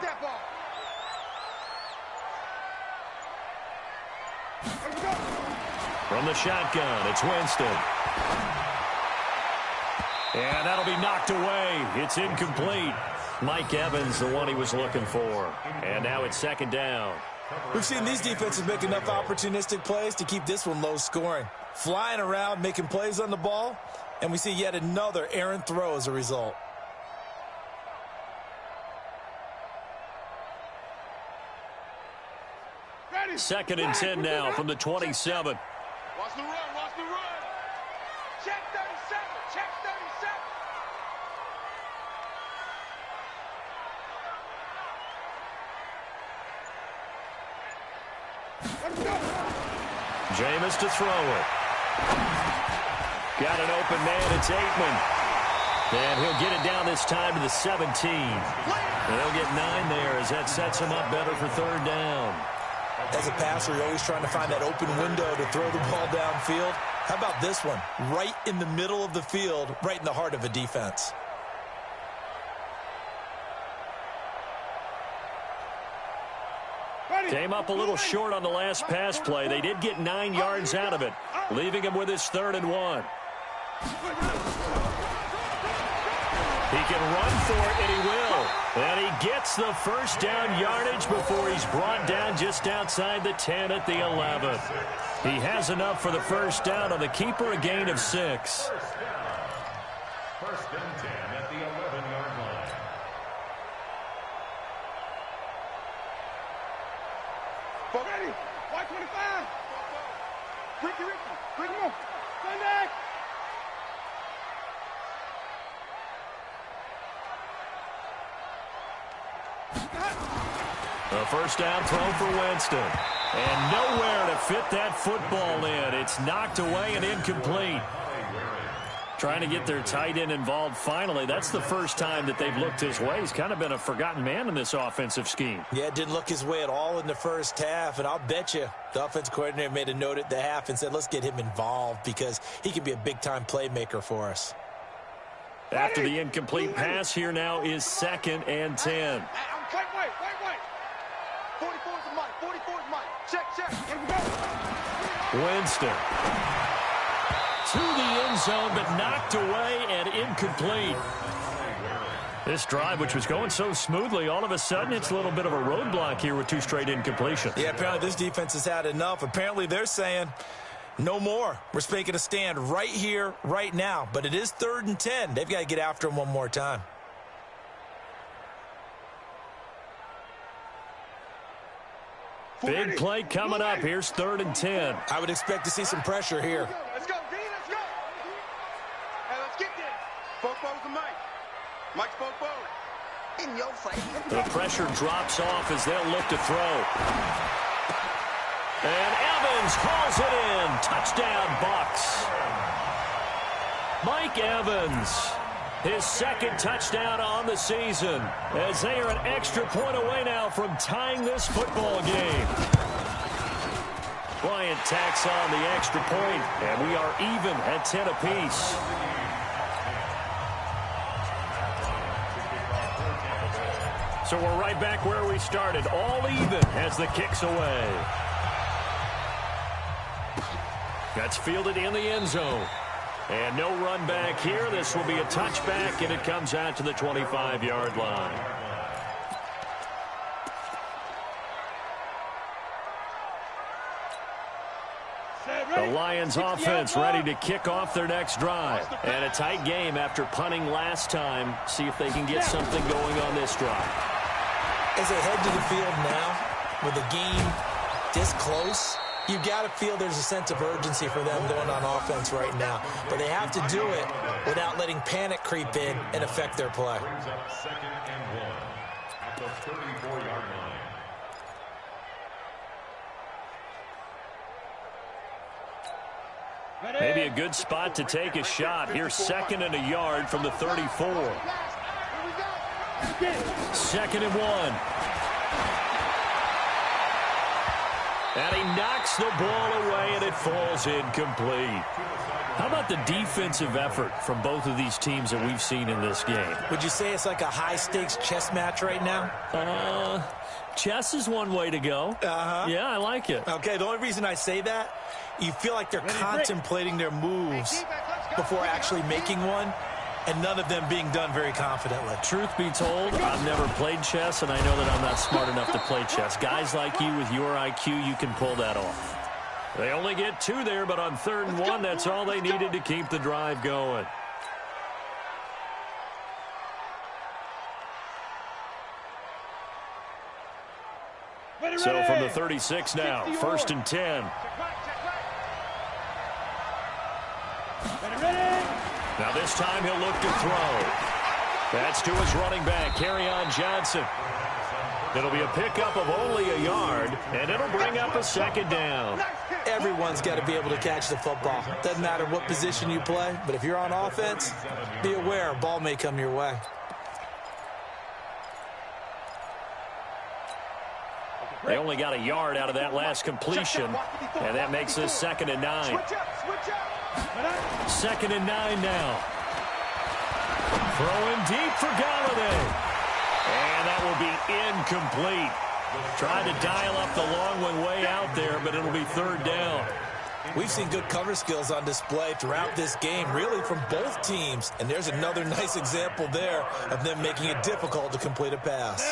From the shotgun, it's Winston. And that'll be knocked away. It's incomplete. Mike Evans, the one he was looking for. And now it's 2nd down. We've seen these defenses make enough opportunistic plays to keep this one low scoring. Flying around, making plays on the ball, and we see yet another errant throw as a result. Ready. 2nd and 10 now from the 27. Watch the run. Check 37. Check 37. Jameis to throw it. Got an open man. It's Aikman. And he'll get it down this time to the 17. And he'll get 9 there as that sets him up better for 3rd down. As a passer, you're always trying to find that open window to throw the ball downfield. How about this one? Right in the middle of the field, right in the heart of a defense. Came up a little short on the last pass play. They did get 9 yards out of it, leaving him with his 3rd and 1. He can run for it, and he will. And he gets the first down yardage before he's brought down just outside the 10 at the 11th. He has enough for the first down on the keeper, a gain of 6. First and 10. Ricky, on. Stand back. A first down throw for Winston. And nowhere to fit that football in. It's knocked away and incomplete. Trying to get their tight end involved finally. That's the first time that they've looked his way. He's kind of been a forgotten man in this offensive scheme. Yeah, it didn't look his way at all in the first half. And I'll bet you the offensive coordinator made a note at the half and said, let's get him involved because he can be a big-time playmaker for us. After the incomplete pass, here now is 2nd and 10. Wait. 44 is Mike. 44 is Mike. Check. Here we go. Winston to the end zone, but knocked away and incomplete. This drive, which was going so smoothly, all of a sudden it's a little bit of a roadblock here with 2 straight incompletions. Yeah, apparently this defense has had enough. Apparently they're saying no more. We're making a stand right here, right now. But it is 3rd and 10. They've got to get after him one more time. Big play coming up. Here's 3rd and 10. I would expect to see some pressure here. Let's go, D. Let's go. Hey, let's get this. Bo's and Mike. Mike's Bo. In your face. The pressure drops off as they'll look to throw. And Evans hauls it in. Touchdown, Bucks. Mike Evans, his 2nd touchdown on the season, as they are an extra point away now from tying this football game. Bryant tacks on the extra point, and we are even at 10 apiece. So we're right back where we started, all even as the kick's away. That's fielded in the end zone. And no run back here. This will be a touchback, and it comes out to the 25-yard line. The Lions offense ready to kick off their next drive. And a tight game after punting last time. See if they can get something going on this drive. As they head to the field now, with the game this close, you've got to feel there's a sense of urgency for them going on offense right now. But they have to do it without letting panic creep in and affect their play. Brings up 2nd and 1 at the 34-yard line. Maybe a good spot to take a shot. Here's 2nd and a yard from the 34. 2nd and 1. And he knocks the ball away, and it falls incomplete. How about the defensive effort from both of these teams that we've seen in this game? Would you say it's like a high-stakes chess match right now? Chess is one way to go. Yeah, I like it. Okay, the only reason I say that, you feel like they're contemplating their moves before actually making one, and none of them being done very confidently. Truth be told, I've never played chess, and I know that I'm not smart enough to play chess. Guys like you with your IQ, you can pull that off. They only get 2 there, but on 3rd and 1, that's all they needed to keep the drive going. So from the 36 now, 1st and 10. Now this time he'll look to throw. That's to his running back, Kerryon Johnson. It'll be a pickup of only a yard, and it'll bring up a 2nd down. Everyone's got to be able to catch the football. Doesn't matter what position you play, but if you're on offense, be aware a ball may come your way. They only got a yard out of that last completion, and that makes this 2nd and 9. 2nd and 9 now. Throwing deep for Galladay. And that will be incomplete. Tried to dial up the long one way out there, but it'll be 3rd down. We've seen good cover skills on display throughout this game, really from both teams. And there's another nice example there of them making it difficult to complete a pass.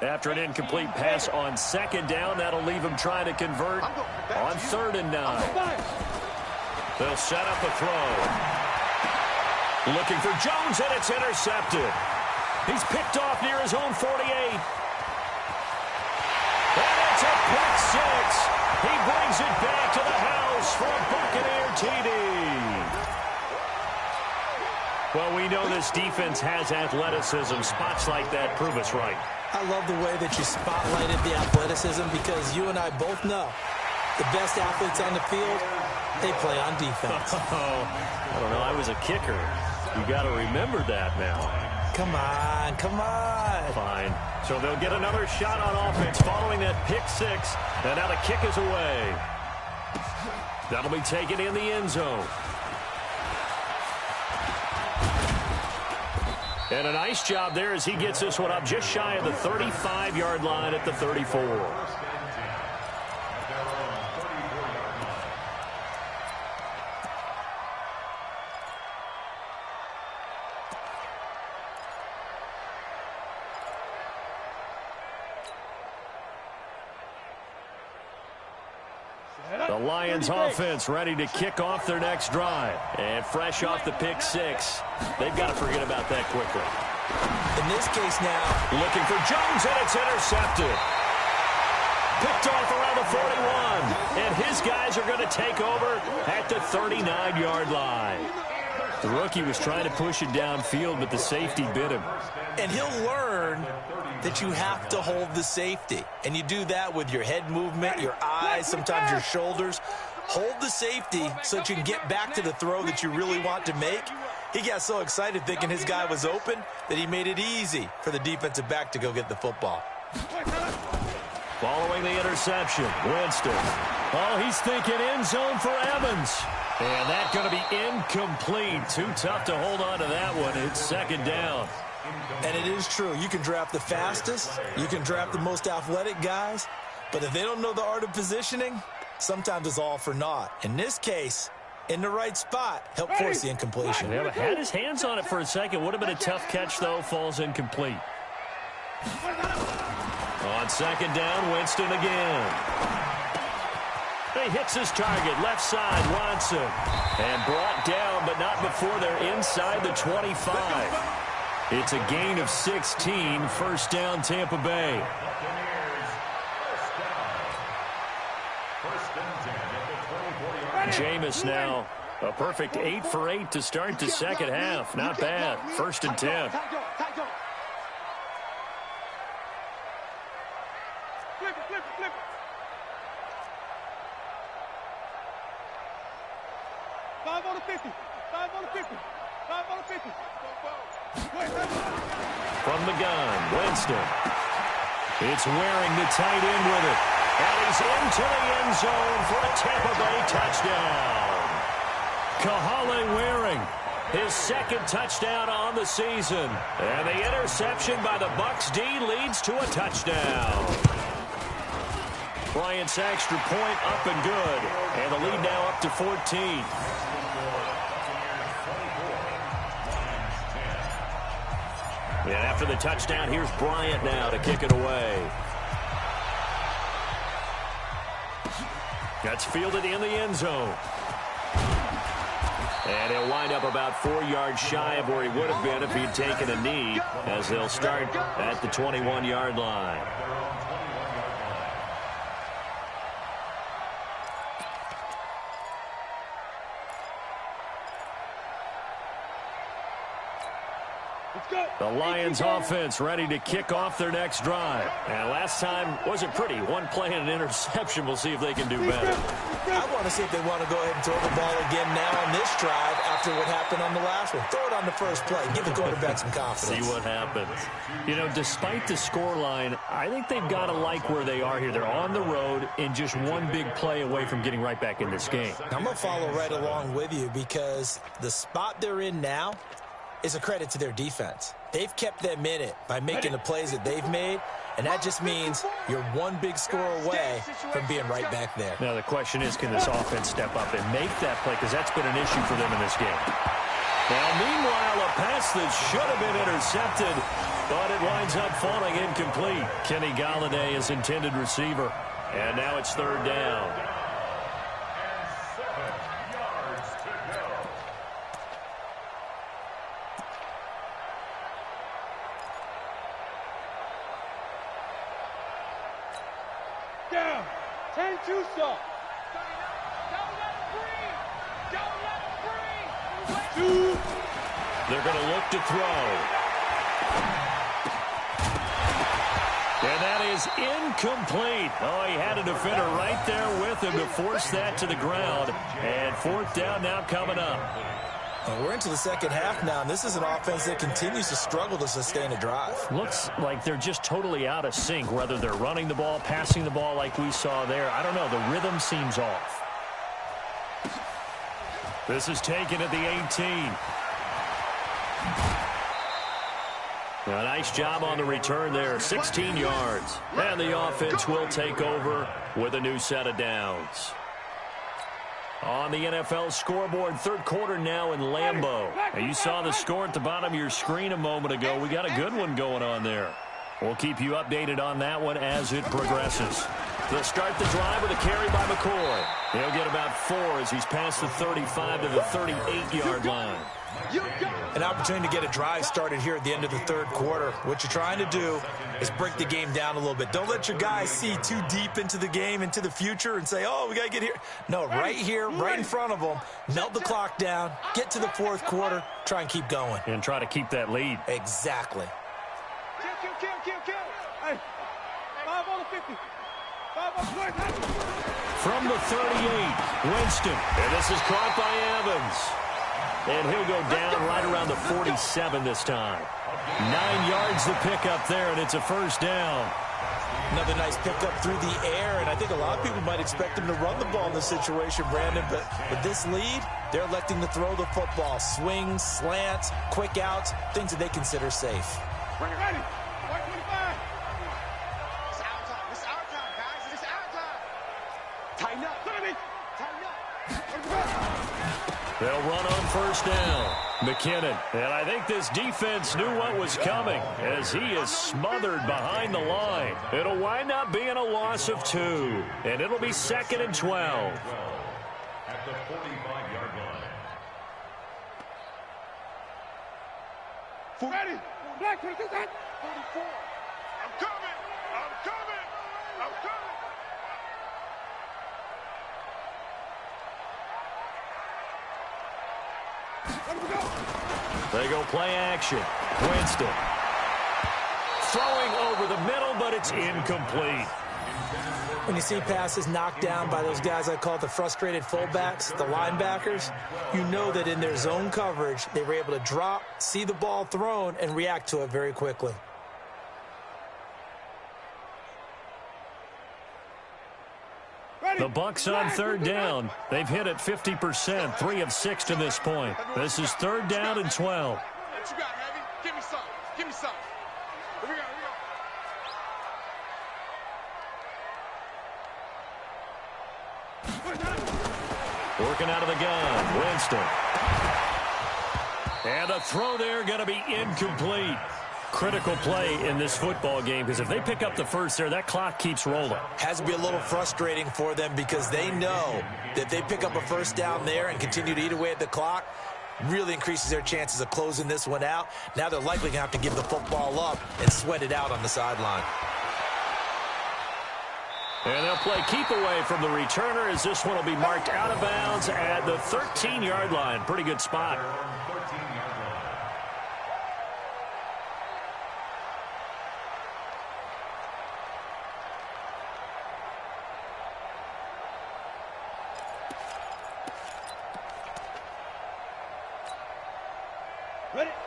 After an incomplete pass on 2nd down, that'll leave them trying to convert on 3rd and 9. They'll set up a throw. Looking for Jones, and it's intercepted. He's picked off near his own 48. And it's a pick 6. He brings it back to the house for a Buccaneer TD. Well, we know this defense has athleticism. Spots like that prove us right. I love the way that you spotlighted the athleticism because you and I both know the best athletes on the field, they play on defense. I don't know. I was a kicker. You got to remember that now. Come on, come on. Fine. So they'll get another shot on offense following that pick six. And now the kick is away. That'll be taken in the end zone. And a nice job there as he gets this one up just shy of the 35-yard line at the 34. The Lions offense ready to kick off their next drive. And fresh off the pick six, they've got to forget about that quickly. In this case now, looking for Jones, and it's intercepted. Picked off around the 41. And his guys are going to take over at the 39-yard line. The rookie was trying to push it downfield, but the safety bit him. And he'll learn that you have to hold the safety. And you do that with your head movement, your eyes, sometimes your shoulders. Hold the safety so that you can get back to the throw that you really want to make. He got so excited thinking his guy was open that he made it easy for the defensive back to go get the football. Following the interception, Winston. Oh, he's thinking end zone for Evans. And that's going to be incomplete. Too tough to hold on to that one. It's second down. And it is true. You can draft the fastest. You can draft the most athletic guys. But if they don't know the art of positioning, sometimes it's all for naught. In this case, in the right spot, help force the incompletion. Yeah, had his hands on it for a second. Would have been a tough catch, though. Falls incomplete. On second down, Winston again. He hits his target, left side, Watson. And brought down, but not before they're inside the 25. It's a gain of 16, first down, Tampa Bay. Jameis now, a perfect 8 for 8 to start the second half. Not bad, first and 10. Flip it, flip it, flip it. 5 on the 50. 5 on the 50. 5 on the 50. From the gun, Winston. It's Waring, the tight end with it. And he's into the end zone for a Tampa Bay touchdown. Kahale Waring, his second touchdown on the season. And the interception by the Bucs D leads to a touchdown. Bryant's extra point up and good. And the lead now up to 14. And after the touchdown, here's Bryant now to kick it away. That's fielded in the end zone. And he'll wind up about 4 yards shy of where he would have been if he'd taken a knee, as they'll start at the 21-yard line. The Lions offense ready to kick off their next drive. And last time wasn't pretty. One play and an interception. We'll see if they can do better. I want to see if they want to go ahead and throw the ball again now on this drive after what happened on the last one. Throw it on the first play. Give the quarterback some confidence. See what happens. You know, despite the scoreline, I think they've got to like where they are here. They're on the road and just one big play away from getting right back in this game. I'm going to follow right along with you because the spot they're in now is a credit to their defense. They've kept them in it by making the plays that they've made, and that just means you're one big score away from being right back there. Now the question is, can this offense step up and make that play? Because that's been an issue for them in this game. Now, meanwhile, a pass that should have been intercepted, but it winds up falling incomplete. Kenny Galladay is intended receiver, and now it's third down. Down. 10-2 stop. They're going to look to throw. And that is incomplete. Oh, he had a defender right there with him to force that to the ground. And fourth down now coming up. Well, we're into the second half now, and this is an offense that continues to struggle to sustain a drive. Looks like they're just totally out of sync, whether they're running the ball, passing the ball like we saw there. I don't know. The rhythm seems off. This is taken at the 18. A nice job on the return there, 16 yards. And the offense will take over with a new set of downs. On the NFL scoreboard, third quarter now in Lambeau. Now, you saw the score at the bottom of your screen a moment ago. We got a good one going on there. We'll keep you updated on that one as it progresses. They'll start the drive with a carry by McCoy. He'll get about 4 as he's past the 35 to the 38-yard line. An opportunity to get a drive started here at the end of the third quarter. What you're trying to do is break the game down a little bit. Don't let your guys see too deep into the game, into the future, and say, oh, we got to get here. No, right here, right in front of them, melt the clock down, get to the fourth quarter, try and keep going. And try to keep that lead. Exactly. Kill. Hey, 5 on the 50. 5 on the 20. From the 38, Winston. And this is caught by Evans. And he'll go down right around the 47 this time. 9 yards to pick up there, and it's a first down. Another nice pickup through the air, and I think a lot of people might expect him to run the ball in this situation, Brandon, but with this lead, they're electing to throw the football. Swings, slants, quick outs, things that they consider safe. Ready. 125. It's our time. It's our time, guys. It's our time. Tighten up. Tighten up. They'll run on first down. McKinnon. And I think this defense knew what was coming as he is smothered behind the line. It'll wind up being a loss of 2. And it'll be 2nd and 12. At the 45-yard line. Ready. Black 22. 44. I'm coming. They go play action. Winston. Throwing over the middle, but it's incomplete. When you see passes knocked down by those guys I call the frustrated fullbacks, the linebackers, you know that in their zone coverage, they were able to drop, see the ball thrown, and react to it very quickly. The Bucs on third down. They've hit it 50%, 3 of 6 to this point. This is third down and 12. What you got, Heavy? Give me some. Here we go. Working out of the gun, Winston. And a throw there going to be incomplete. Critical play in this football game because if they pick up the first there, that clock keeps rolling. Has to be a little frustrating for them because they know that if they pick up a first down there and continue to eat away at the clock, really increases their chances of closing this one out. Now they're likely going to have to give the football up and sweat it out on the sideline. And they'll play keep away from the returner as this one will be marked out of bounds at the 13-yard line. Pretty good spot. 13-yard line.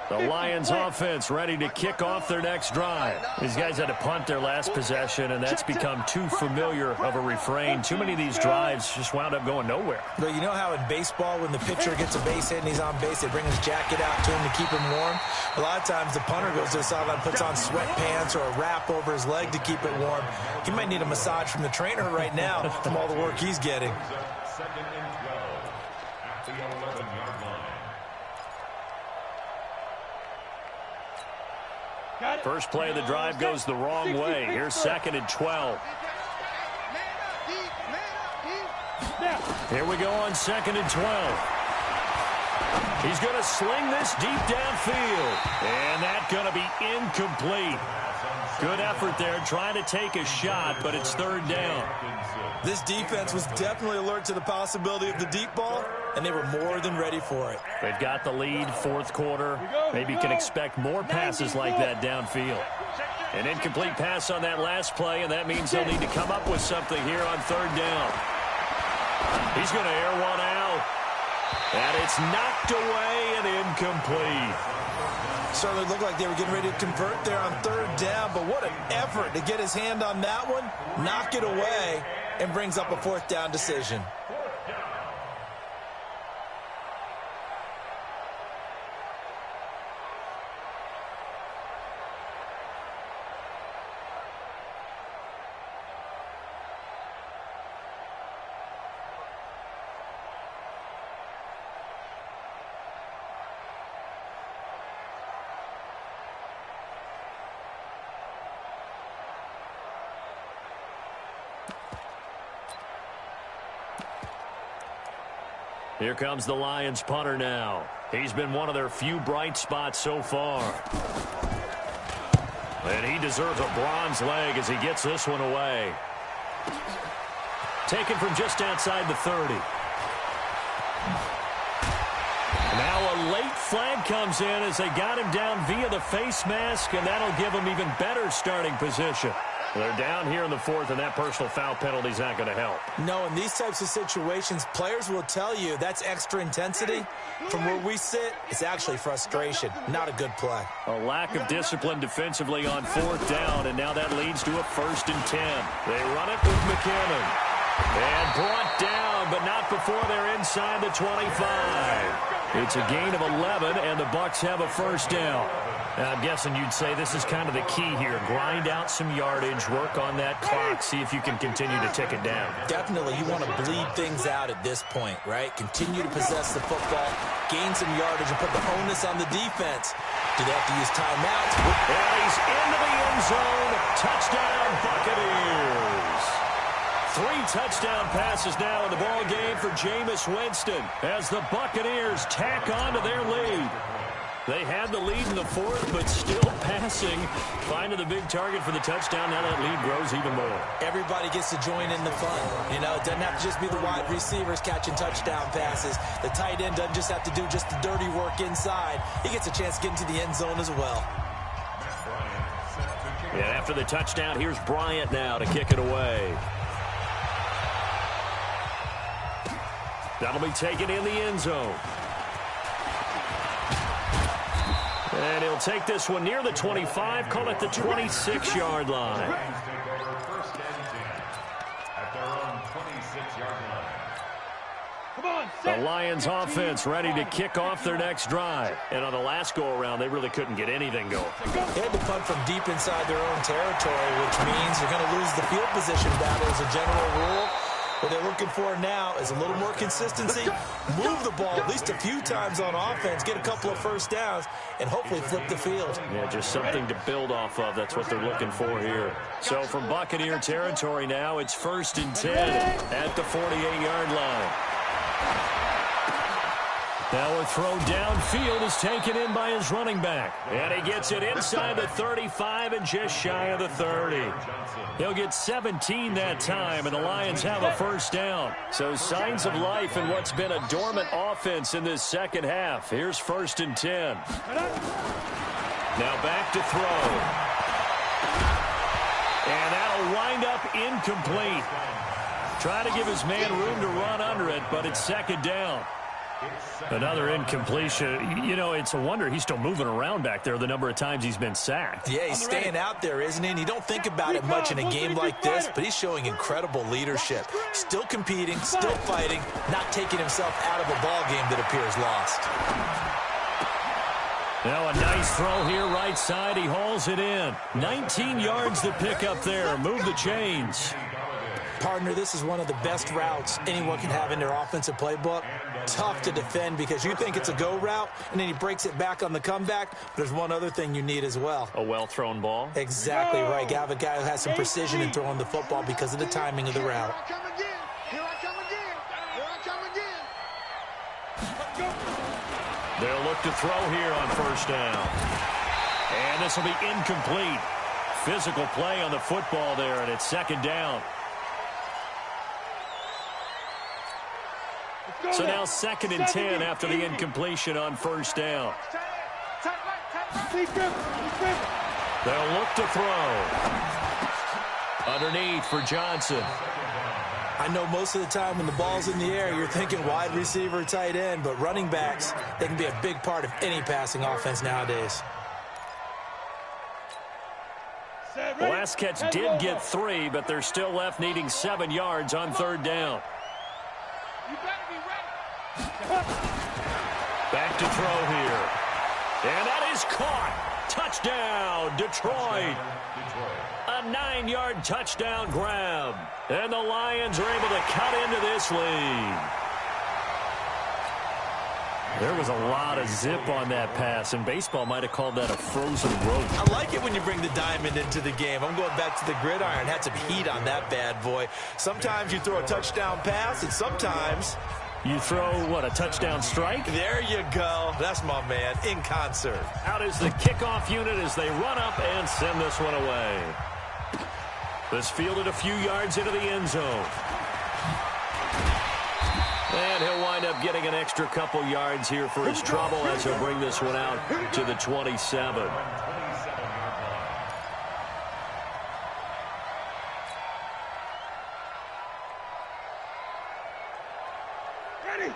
The Lions offense ready to kick off their next drive. These guys had to punt their last possession, and that's become too familiar of a refrain. Too many of these drives just wound up going nowhere. But you know how in baseball, when the pitcher gets a base hit and he's on base, they bring his jacket out to him to keep him warm? A lot of times the punter goes to the sideline, puts on sweatpants or a wrap over his leg to keep it warm. He might need a massage from the trainer right now from all the work he's getting. 2nd and 12 at the 11-yard line. First play of the drive goes the wrong way. Here's 2nd and 12. Here we go on 2nd and 12. He's going to sling this deep downfield. And that's going to be incomplete. Good effort there trying to take a shot, but it's third down. This defense was definitely alert to the possibility of the deep ball, and they were more than ready for it. They've got the lead, fourth quarter. Maybe you can expect more passes like that downfield. An incomplete pass on that last play, and that means they'll need to come up with something here on third down. He's going to air one out. And it's knocked away and incomplete. Certainly looked like they were getting ready to convert there on third down, but what an effort to get his hand on that one, knock it away, and brings up a fourth down decision. Here comes the Lions punter now. He's been one of their few bright spots so far. And he deserves a bronze leg as he gets this one away. Taken from just outside the 30. Now a late flag comes in as they got him down via the face mask, and that'll give him even better starting position. They're down here in the fourth, and that personal foul penalty is not going to help. No, in these types of situations, players will tell you that's extra intensity. From where we sit, it's actually frustration. Not a good play. A lack of discipline defensively on fourth down, and now that leads to a 1st and 10. They run it with McKinnon. And brought down, but not before they're inside the 25. It's a gain of 11, and the Bucs have a 1st down. I'm guessing you'd say this is kind of the key here. Grind out some yardage, work on that clock, see if you can continue to tick it down. Definitely, you want to bleed things out at this point, right? Continue to possess the football, gain some yardage, and put the onus on the defense. Do they have to use timeouts? And he's into the end zone. Touchdown, Buccaneers. 3 touchdown passes now in the ball game for Jameis Winston as the Buccaneers tack on to their lead. They had the lead in the fourth, but still passing. Finding the big target for the touchdown. Now that lead grows even more. Everybody gets to join in the fun. You know, it doesn't have to just be the wide receivers catching touchdown passes. The tight end doesn't just have to do just the dirty work inside. He gets a chance to get into the end zone as well. And after the touchdown, here's Bryant now to kick it away. That'll be taken in the end zone. And he'll take this one near the 25, call it the 26-yard line. The Lions offense ready to kick off their next drive. And on the last go-around, they really couldn't get anything going. They had to punt from deep inside their own territory, which means you're going to lose the field position battle as a general rule. What they're looking for now is a little more consistency, move the ball at least a few times on offense, get a couple of 1st downs, and hopefully flip the field. Yeah, just something to build off of. That's what they're looking for here. So from Buccaneer territory now, it's 1st and 10 at the 48-yard line. Now a throw downfield is taken in by his running back. And he gets it inside the 35 and just shy of the 30. He'll get 17 that time, and the Lions have a 1st down. So signs of life in what's been a dormant offense in this second half. Here's 1st and 10. Now back to throw. And that'll wind up incomplete. Trying to give his man room to run under it, but it's 2nd down. Another incompletion. You know, it's a wonder he's still moving around back there the number of times he's been sacked. Yeah, he's staying out there, isn't he? And you don't think about it much in a game like this, but he's showing incredible leadership. Still competing, still fighting, not taking himself out of a ball game that appears lost. Now a nice throw here right side. He hauls it in. 19 yards to pick up there. Move the chains. Partner, this is one of the best routes anyone can have in their offensive playbook. Tough to defend because you think it's a go route, and then he breaks it back on the comeback. But there's one other thing you need as well. A well-thrown ball? Exactly right. You have a guy who has some precision in throwing the football because of the timing of the route. Here I come again. Here I come again. They'll look to throw here on 1st down. And this will be incomplete. Physical play on the football there, and it's 2nd down. So now 2nd and 10 after the incompletion on first down. They'll look to throw. Underneath for Johnson. I know most of the time when the ball's in the air, you're thinking wide receiver, tight end, but running backs, they can be a big part of any passing offense nowadays. The last catch did get 3, but they're still left needing 7 yards on 3rd down. Back to throw here. And that is caught. Touchdown, Detroit. A 9-yard touchdown grab. And the Lions are able to cut into this lead. There was a lot of zip on that pass, and baseball might have called that a frozen rope. I like it when you bring the diamond into the game. I'm going back to the gridiron. Had some heat on that bad boy. Sometimes you throw a touchdown pass, and sometimes you throw, what, a touchdown strike? There you go. That's my man, in concert. Out is the kickoff unit as they run up and send this one away. This fielded a few yards into the end zone. And he'll wind up getting an extra couple yards here for his trouble as he'll bring this one out to the 27.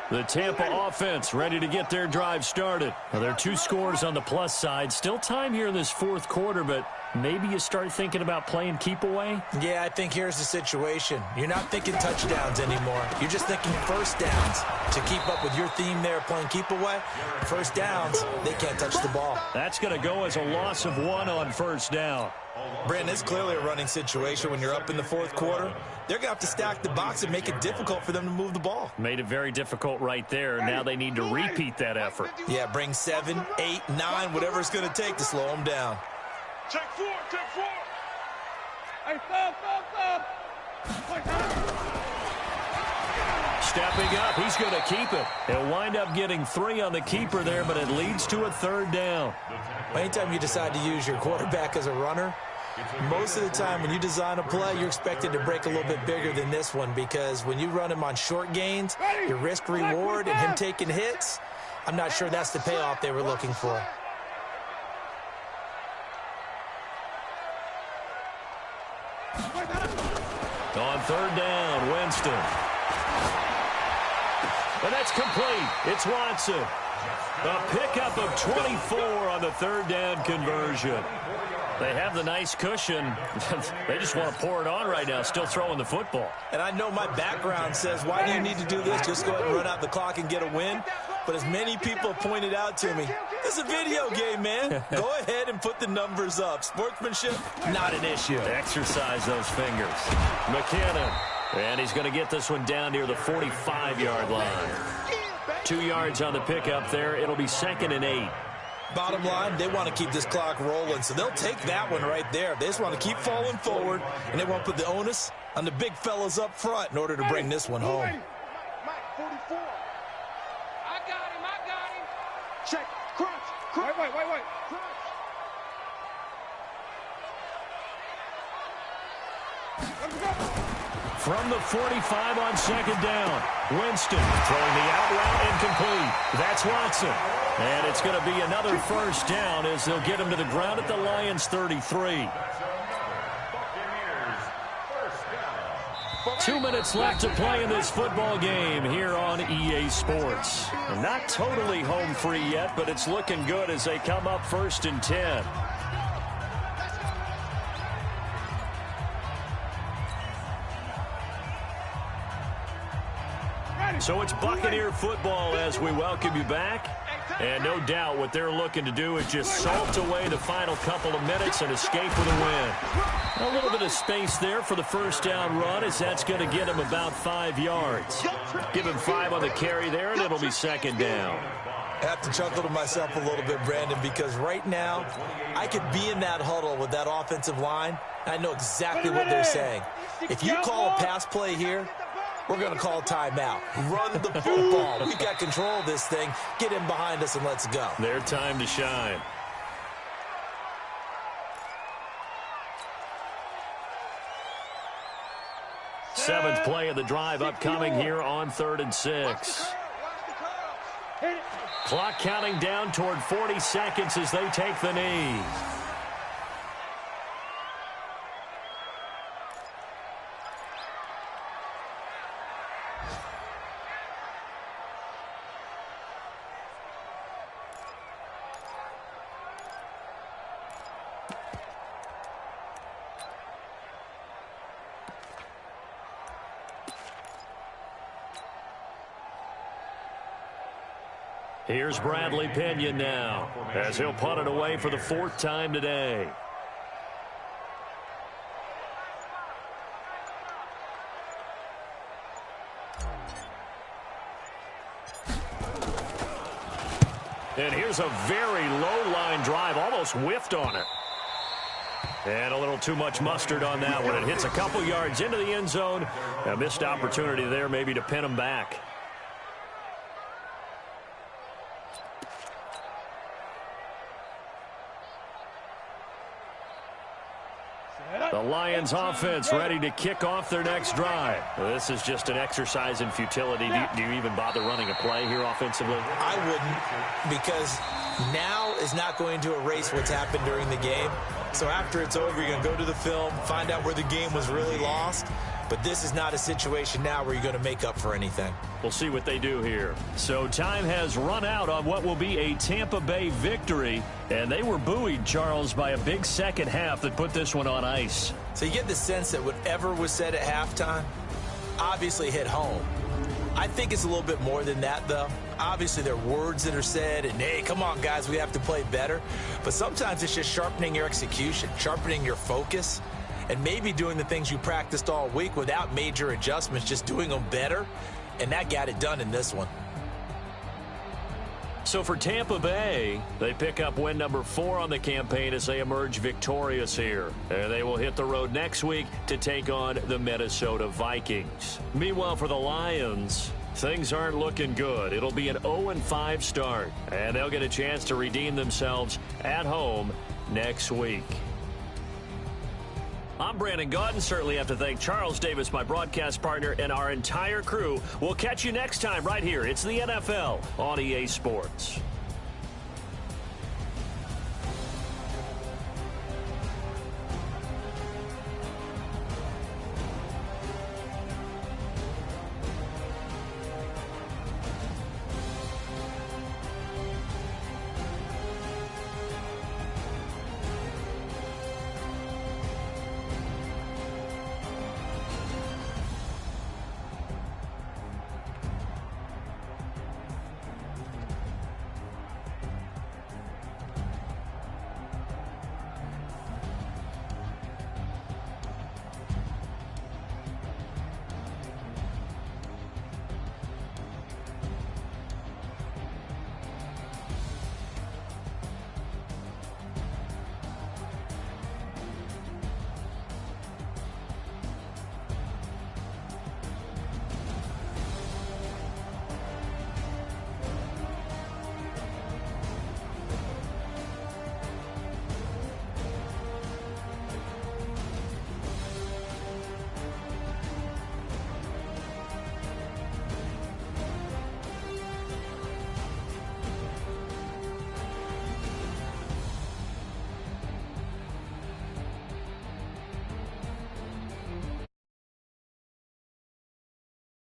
The Tampa offense ready to get their drive started. Now, there are 2 scores on the plus side. Still time here in this 4th quarter, but maybe you start thinking about playing keep away? Yeah, I think here's the situation. You're not thinking touchdowns anymore. You're just thinking first downs. To keep up with your theme there playing keep away, first downs, they can't touch the ball. That's going to go as a loss of 1 on first down. Brandon, it's clearly a running situation when you're up in the 4th quarter. They're going to have to stack the box and make it difficult for them to move the ball. Made it very difficult right there. Now they need to repeat that effort. Yeah, bring 7, 8, 9, whatever it's going to take to slow them down. Check 4, check 4. Hey, stop. Stepping up, he's going to keep it. He'll wind up getting 3 on the keeper there, but it leads to a 3rd down. Anytime you decide to use your quarterback as a runner, most of the time when you design a play, you're expected to break a little bit bigger than this one, because when you run him on short gains, your risk-reward and him taking hits, I'm not sure that's the payoff they were looking for. On 3rd down, Winston. And that's complete. It's Watson. A pickup of 24 on the 3rd down conversion. They have the nice cushion. They just want to pour it on right now, still throwing the football. And I know my background says, why do you need to do this? Just go ahead and run out the clock and get a win. But as many people have pointed out to me, it's a video game, man. Go ahead and put the numbers up. Sportsmanship, not an issue. Exercise those fingers. McKinnon. And he's going to get this one down near the 45-yard line. 2 yards on the pickup there. It'll be 2nd and 8. Bottom line, they want to keep this clock rolling, so they'll take that one right there. They just want to keep falling forward, and they want to put the onus on the big fellas up front in order to bring this one home. Mike, 44. I got him. Check. Crunch. Wait. Crunch. Let's go. From the 45 on 2nd down. Winston throwing the out route incomplete. That's Watson. And it's going to be another 1st down as they'll get him to the ground at the Lions 33. 2 minutes left to play in this football game here on EA Sports. And not totally home free yet, but it's looking good as they come up 1st and 10. So it's Buccaneer football as we welcome you back. And no doubt what they're looking to do is just salt away the final couple of minutes and escape with a win. A little bit of space there for the 1st down run as that's going to get him about 5 yards. Give him 5 on the carry there, and it'll be 2nd down. I have to chuckle to myself a little bit, Brandon, because right now I could be in that huddle with that offensive line. I know exactly what they're saying. If you call a pass play here, we're going to call timeout. Run the football. We got control of this thing. Get in behind us and let's go. Their time to shine. Seventh play of the drive upcoming here on 3rd and 6. Clock counting down toward 40 seconds as they take the knee. Here's Bradley Pinion now, as he'll punt it away for the 4th time today. And here's a very low line drive, almost whiffed on it. And a little too much mustard on that one. It hits a couple yards into the end zone. A missed opportunity there maybe to pin him back. The Lions offense ready to kick off their next drive. Well, this is just an exercise in futility. Do you even bother running a play here offensively? I wouldn't, because now is not going to erase what's happened during the game. So after it's over, you're going to go to the film, find out where the game was really lost. But this is not a situation now where you're going to make up for anything. We'll see what they do here. So time has run out on what will be a Tampa Bay victory. And they were buoyed, Charles, by a big second half that put this one on ice. So you get the sense that whatever was said at halftime obviously hit home. I think it's a little bit more than that, though. Obviously, there are words that are said, and, hey, come on, guys, we have to play better. But sometimes it's just sharpening your execution, sharpening your focus, and maybe doing the things you practiced all week without major adjustments, just doing them better. And that got it done in this one. So for Tampa Bay, they pick up win number 4 on the campaign as they emerge victorious here. And they will hit the road next week to take on the Minnesota Vikings. Meanwhile, for the Lions, things aren't looking good. It'll be an 0-5 start, and they'll get a chance to redeem themselves at home next week. I'm Brandon Gaudin. Certainly have to thank Charles Davis, my broadcast partner, and our entire crew. We'll catch you next time right here. It's the NFL on EA Sports.